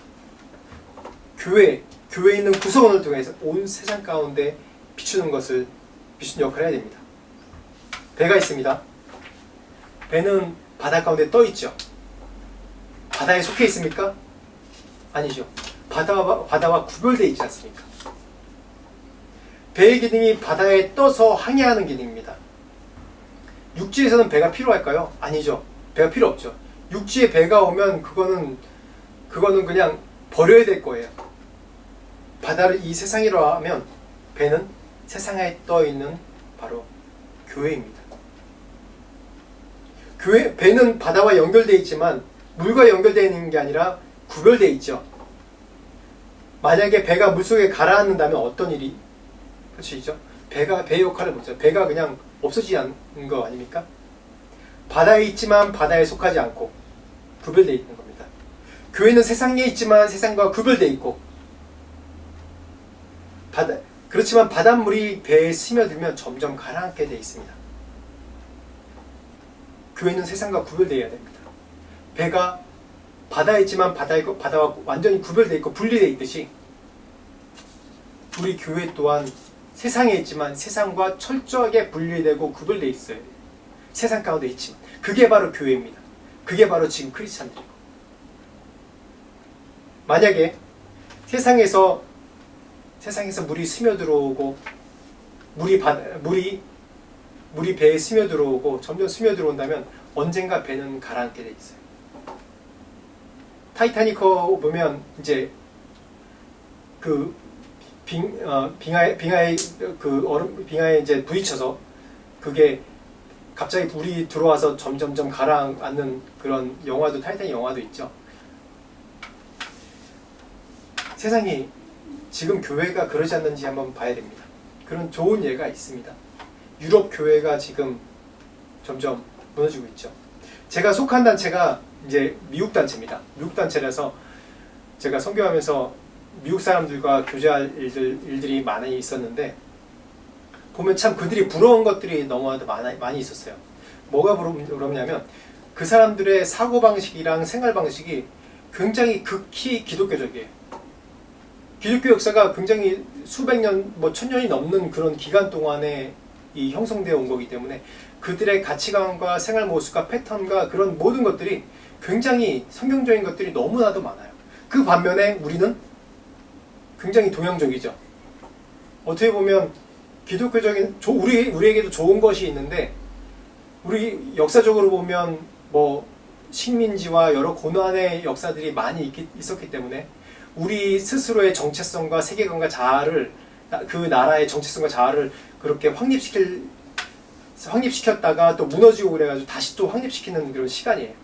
교회에 있는 구성원을 통해서 온 세상 가운데 비추는 역할을 해야 됩니다. 배가 있습니다. 배는 바다 가운데 떠 있죠. 바다에 속해 있습니까? 아니죠. 바다와 구별되어 있지 않습니까? 배의 기능이 바다에 떠서 항해하는 기능입니다. 육지에서는 배가 필요할까요? 아니죠. 배가 필요 없죠. 육지에 배가 오면 그거는 그냥 버려야 될 거예요. 바다를 이 세상이라 하면 배는 세상에 떠 있는 바로 교회입니다. 배는 바다와 연결되어 있지만 물과 연결되어 있는 게 아니라 구별되어 있죠. 만약에 배가 물속에 가라앉는다면 어떤 일이 펼쳐지죠? 배의 역할을 보죠. 배가 그냥 없어지지 않는 거 아닙니까? 바다에 있지만 바다에 속하지 않고 구별되어 있는 겁니다. 교회는 세상에 있지만 세상과 구별되어 있고 그렇지만 바닷물이 배에 스며들면 점점 가라앉게 되어 있습니다. 교회는 세상과 구별되어야 됩니다. 배가 바다에 있지만 바다와 완전히 구별되어 있고 분리되어 있듯이 우리 교회 또한 세상에 있지만 세상과 철저하게 분리되고 구별되어 있어요. 세상 가운데 있지만 그게 바로 교회입니다. 그게 바로 지금 크리스찬들이고, 만약에 세상에서 물이 스며들어오고 물이 배에 스며들어오고 점점 스며들어온다면 언젠가 배는 가라앉게 돼 있어요. 타이타닉 보면 이제 그 빙하에 이제 부딪혀서 그게 갑자기 물이 들어와서 점점점 가라앉는 그런 영화도, 타이타닉 영화도 있죠. 세상이 지금 교회가 그러지 않는지 한번 봐야 됩니다. 그런 좋은 예가 있습니다. 유럽 교회가 지금 점점 무너지고 있죠. 제가 속한 단체가 이제 미국 단체입니다. 미국 단체라서 제가 선교하면서 미국 사람들과 교제할 일들이 많이 있었는데, 보면 참 그들이 부러운 것들이 너무나도 많이 있었어요. 뭐가 부럽냐면 그 사람들의 사고방식이랑 생활방식이 굉장히 극히 기독교적이에요. 기독교 역사가 굉장히 수백 년, 천년이 넘는 그런 기간 동안에 이 형성되어 온 거기 때문에 그들의 가치관과 생활 모습과 패턴과 그런 모든 것들이 굉장히 성경적인 것들이 너무나도 많아요. 그 반면에 우리는 굉장히 동양적이죠. 어떻게 보면 기독교적인 우리에게도 좋은 것이 있는데, 우리 역사적으로 보면 식민지와 여러 고난의 역사들이 많이 있었기 때문에 우리 스스로의 정체성과 세계관과 자아를, 그 나라의 정체성과 자아를 그렇게 확립시켰다가 또 무너지고 그래가지고 다시 또 확립시키는 그런 시간이에요.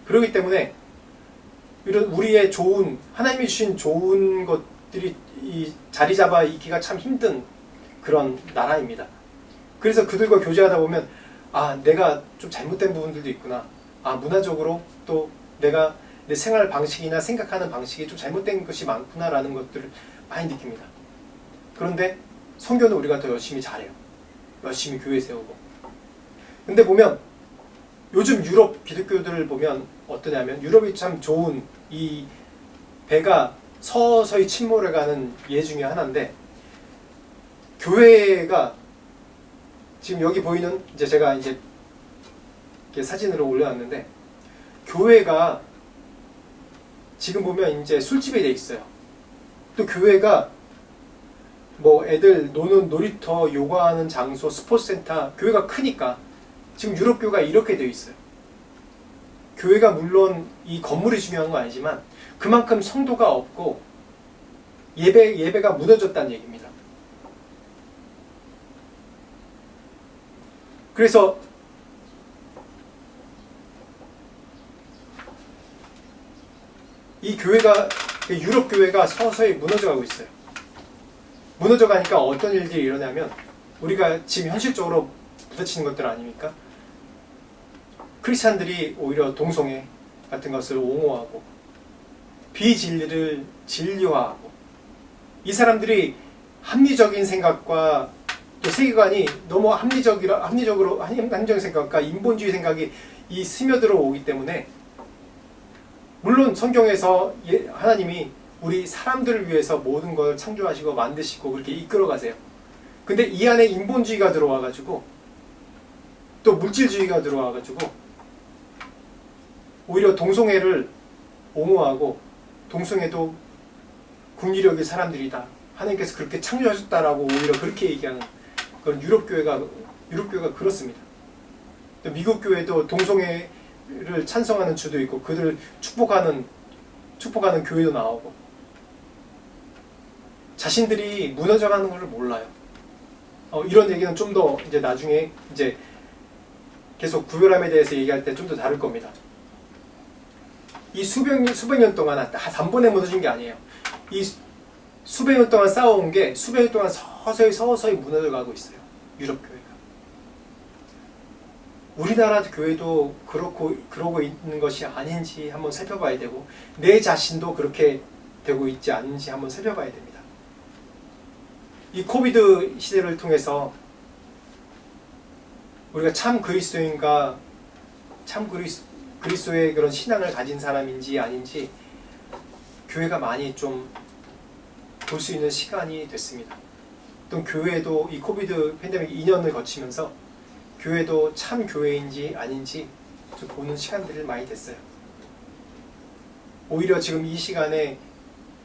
그렇기 때문에 이런 우리의 좋은, 하나님이 주신 좋은 것들이 자리 잡아 있기가 참 힘든 그런 나라입니다. 그래서 그들과 교제하다 보면 내가 좀 잘못된 부분들도 있구나. 문화적으로 또 내가 내 생활 방식이나 생각하는 방식이 좀 잘못된 것이 많구나라는 것들을 많이 느낍니다. 그런데 선교는 우리가 더 열심히 잘해요. 열심히 교회 세우고. 근데 보면 요즘 유럽 기독교들을 보면 어떠냐면, 유럽이 참 좋은 이 배가 서서히 침몰해가는 예 중에 하나인데, 교회가 지금 여기 보이는, 이제 제가 이제 이렇게 사진으로 올려놨는데, 교회가 지금 보면 이제 술집에 돼 있어요. 또 교회가 애들 노는 놀이터, 요가하는 장소, 스포츠센터, 교회가 크니까 지금 유럽 교회가 이렇게 되어 있어요. 교회가 물론 이 건물이 중요한 건 아니지만 그만큼 성도가 없고 예배가 무너졌다는 얘기입니다. 그래서 이 교회가, 유럽 교회가 서서히 무너져가고 있어요. 무너져가니까 어떤 일들이 일어나면, 우리가 지금 현실적으로 부딪히는 것들 아닙니까? 크리스찬들이 오히려 동성애 같은 것을 옹호하고 비진리를 진리화하고 이 사람들이 합리적인 생각과 또 세계관이 너무 합리적인 생각과 인본주의 생각이 이 스며들어 오기 때문에, 물론 성경에서 하나님이 우리 사람들을 위해서 모든 걸 창조하시고 만드시고 그렇게 이끌어 가세요. 근데 이 안에 인본주의가 들어와가지고 또 물질주의가 들어와가지고 오히려 동성애를 옹호하고, 동성애도 국리력의 사람들이다, 하나님께서 그렇게 창조하셨다라고 오히려 그렇게 얘기하는 그런 유럽교회가 그렇습니다. 또 미국 교회도 동성애를 찬성하는 주도 있고 그들을 축복하는 교회도 나오고, 자신들이 무너져가는 것을 몰라요. 이런 얘기는 좀 더 이제 나중에 이제 계속 구별함에 대해서 얘기할 때 좀 더 다룰 겁니다. 이 수백 년 동안 단번에 무너진 게 아니에요. 이 수백 년 동안 쌓아온 게 수백 년 동안 서서히 무너져가고 있어요. 유럽 교회가. 우리나라 교회도 그러고 있는 것이 아닌지 한번 살펴봐야 되고, 내 자신도 그렇게 되고 있지 않은지 한번 살펴봐야 됩니다. 이 코비드 시대를 통해서 우리가 참 그리스도인가, 참 그리스도의 그런 신앙을 가진 사람인지 아닌지 교회가 많이 좀 볼 수 있는 시간이 됐습니다. 또 교회도 이 코비드 팬데믹 2년을 거치면서 교회도 참 교회인지 아닌지 좀 보는 시간들이 많이 됐어요. 오히려 지금 이 시간에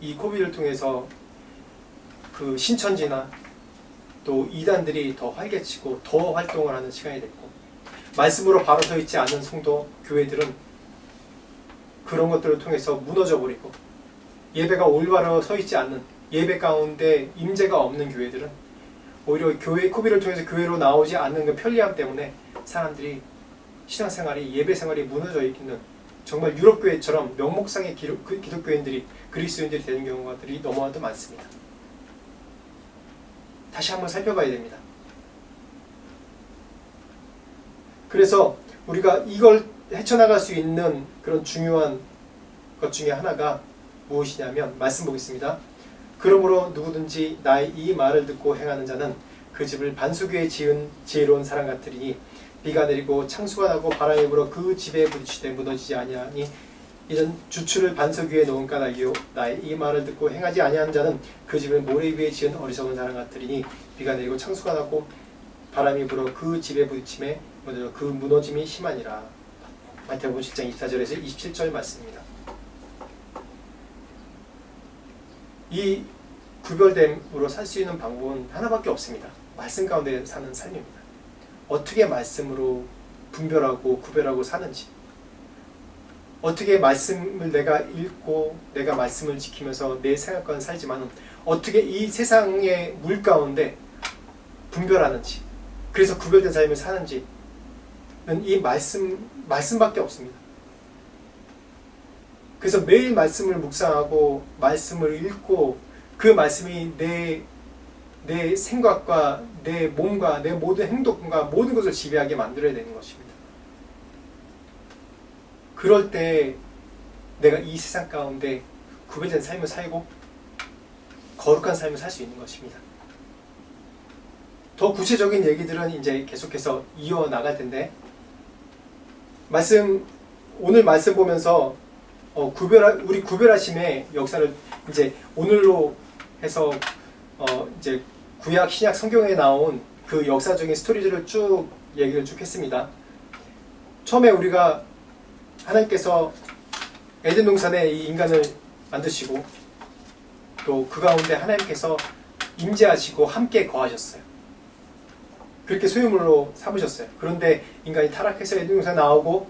이 코비드를 통해서 그 신천지나 또 이단들이 더 활개치고 더 활동을 하는 시간이 됐고, 말씀으로 바로 서 있지 않은 성도 교회들은 그런 것들을 통해서 무너져 버리고, 예배가 올바로 서 있지 않는, 예배 가운데 임재가 없는 교회들은 오히려 코비드를 통해서 교회로 나오지 않는 그 편리함 때문에 사람들이 신앙생활이, 예배생활이 무너져 있는, 정말 유럽교회처럼 명목상의 기독교인들이, 그리스도인들이 되는 경우들이 너무나도 많습니다. 다시 한번 살펴봐야 됩니다. 그래서 우리가 이걸 헤쳐나갈 수 있는 그런 중요한 것 중에 하나가 무엇이냐면, 말씀 보겠습니다. 그러므로 누구든지 나의 이 말을 듣고 행하는 자는 그 집을 반석 위에 지은 지혜로운 사람 같으리니, 비가 내리고 창수가 나고 바람이 불어 그 집에 부딪히되 무너지지 아니하니 이런 주추를 반석 위에 놓은 까닭이요, 나의 이 말을 듣고 행하지 아니하는 자는 그 집을 모래 위에 지은 어리석은 사람 같으리니, 비가 내리고 창수가 나고 바람이 불어 그 집에 부딪힘에 그 무너짐이 심하니라. 마태복음 7장 24절에서 27절 말씀입니다. 이 구별됨으로 살 수 있는 방법은 하나밖에 없습니다. 말씀 가운데 사는 삶입니다. 어떻게 말씀으로 분별하고 구별하고 사는지, 어떻게 말씀을 내가 읽고 내가 말씀을 지키면서 내 생각과는 살지만 어떻게 이 세상의 물 가운데 분별하는지, 그래서 구별된 삶을 사는지는 이 말씀밖에 없습니다. 그래서 매일 말씀을 묵상하고 말씀을 읽고 그 말씀이 내 생각과 내 몸과 내 모든 행동과 모든 것을 지배하게 만들어야 되는 것입니다. 그럴 때 내가 이 세상 가운데 구별된 삶을 살고 거룩한 삶을 살 수 있는 것입니다. 더 구체적인 얘기들은 이제 계속해서 이어나갈 텐데, 오늘 말씀 보면서 우리 구별하심의 역사를 이제 오늘로 해서 이제 구약 신약 성경에 나온 그 역사적인 스토리들을 얘기를 쭉 했습니다. 처음에 우리가 하나님께서 에덴 동산에 이 인간을 만드시고 또 그 가운데 하나님께서 임재하시고 함께 거하셨어요. 그렇게 소유물로 삼으셨어요. 그런데 인간이 타락해서 에덴 동산에 나오고,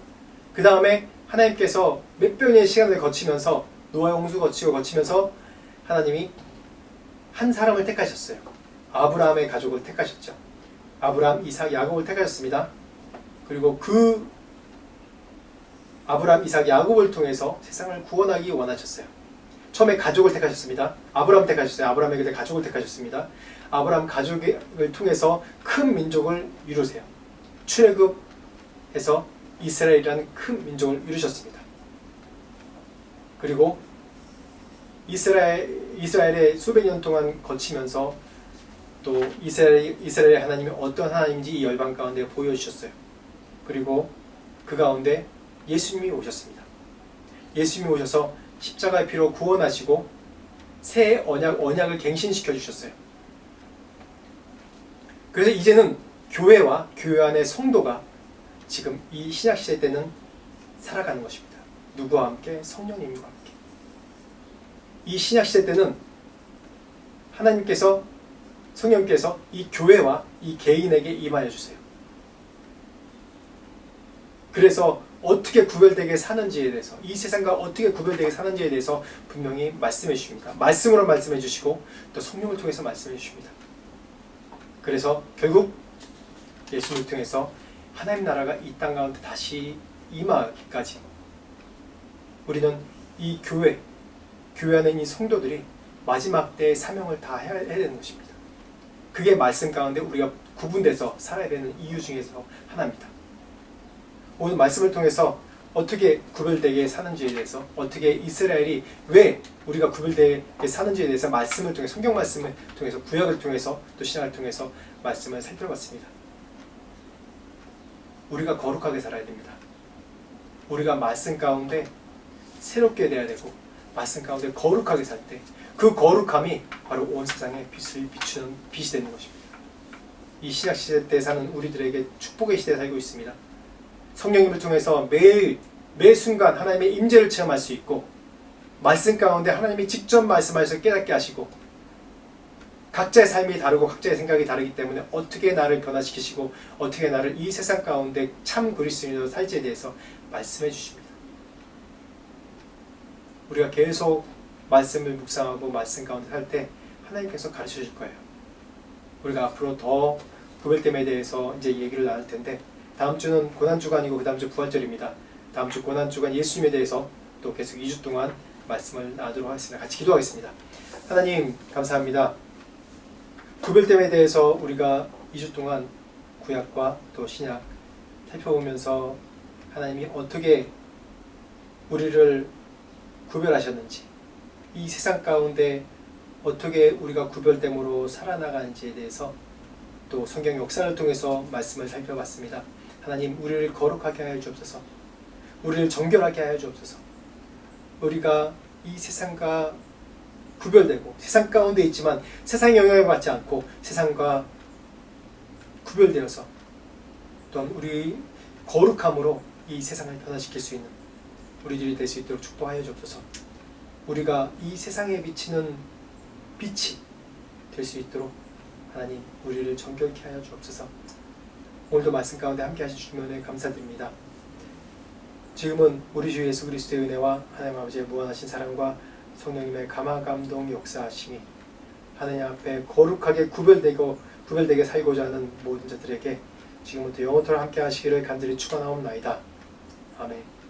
그 다음에 하나님께서 몇 번의 시간을 거치면서, 노아의 홍수 거치면서 하나님이 한 사람을 택하셨어요. 아브라함의 가족을 택하셨죠. 아브라함, 이삭, 야곱을 택하셨습니다. 그리고 그 아브라함, 이삭, 야곱을 통해서 세상을 구원하기 원하셨어요. 처음에 가족을 택하셨습니다. 아브라함 택하셨어요. 아브라함에게 가족을 택하셨습니다. 아브라함 가족을 통해서 큰 민족을 이루세요. 출애굽해서 이스라엘이라는 큰 민족을 이루셨습니다. 그리고 이스라엘 이스라엘에 수백 년 동안 거치면서 또 이스라엘의 하나님이 어떤 하나님인지 이 열방 가운데 보여주셨어요. 그리고 그 가운데 예수님이 오셨습니다. 예수님이 오셔서 십자가의 피로 구원하시고 새 언약을 갱신시켜 주셨어요. 그래서 이제는 교회와 교회 안의 성도가 지금 이 신약시대 때는 살아가는 것입니다. 누구와 함께? 성령님과 함께. 이 신약시대 때는 하나님께서 성령께서 이 교회와 이 개인에게 임하여 주세요. 그래서 어떻게 구별되게 사는지에 대해서, 이 세상과 어떻게 구별되게 사는지에 대해서 분명히 말씀해 주십니다. 말씀으로 말씀해 주시고 또 성령을 통해서 말씀해 주십니다. 그래서 결국 예수를 통해서 하나님 나라가 이 땅 가운데 다시 임하기까지 우리는 이 교회 안에 있는 이 성도들이 마지막 때의 사명을 다 해야 되는 것입니다. 그게 말씀 가운데 우리가 구분돼서 살아야 되는 이유 중에서 하나입니다. 오늘 말씀을 통해서 어떻게 구별되게 사는지에 대해서, 어떻게 이스라엘이 왜 우리가 구별되게 사는지에 대해서 말씀을 통해, 성경 말씀을 통해서, 구약을 통해서 또 신약을 통해서 말씀을 살펴봤습니다. 우리가 거룩하게 살아야 됩니다. 우리가 말씀 가운데 새롭게 돼야 되고, 말씀 가운데 거룩하게 살 때 그 거룩함이 바로 온 세상에 빛을 비추는 빛이 되는 것입니다. 이 신약 시대 때 사는 우리들에게 축복의 시대에 살고 있습니다. 성령님을 통해서 매 순간 하나님의 임재를 체험할 수 있고, 말씀 가운데 하나님이 직접 말씀하셔서 깨닫게 하시고, 각자의 삶이 다르고 각자의 생각이 다르기 때문에 어떻게 나를 변화시키시고 어떻게 나를 이 세상 가운데 참 그리스도인으로 살지에 대해서 말씀해 주십니다. 우리가 계속 말씀을 묵상하고 말씀 가운데 살 때 하나님께서 가르쳐 주실 거예요. 우리가 앞으로 더 구별됨에 대해서 이제 얘기를 나눌 텐데, 다음 주는 고난주간이고 그 다음 주 부활절입니다. 다음 주 고난주간 예수님에 대해서 또 계속 2주 동안 말씀을 나누도록 하겠습니다. 같이 기도하겠습니다. 하나님 감사합니다. 구별됨에 대해서 우리가 2주 동안 구약과 또 신약 살펴보면서 하나님이 어떻게 우리를 구별하셨는지, 이 세상 가운데 어떻게 우리가 구별됨으로 살아나가는지에 대해서 또 성경 역사를 통해서 말씀을 살펴봤습니다. 하나님, 우리를 거룩하게 하여 주옵소서. 우리를 정결하게 하여 주옵소서. 우리가 이 세상과 구별되고 세상 가운데 있지만 세상의 영향을 받지 않고 세상과 구별되어서 또한 우리 거룩함으로 이 세상을 변화시킬 수 있는 우리들이 될 수 있도록 축복하여 주옵소서. 우리가 이 세상에 비치는 빛이 될 수 있도록 하나님 우리를 정결케 하여 주옵소서. 오늘도 말씀 가운데 함께 하신 주님의 은혜에 감사드립니다. 지금은 우리 주 예수 그리스도의 은혜와 하나님 아버지의 무한하신 사랑과 성령님의 감화 감동 역사하심이 하나님 앞에 거룩하게 구별되게 살고자 하는 모든 자들에게 지금부터 영원토록 함께 하시기를 간절히 축원하옵나이다. 아멘.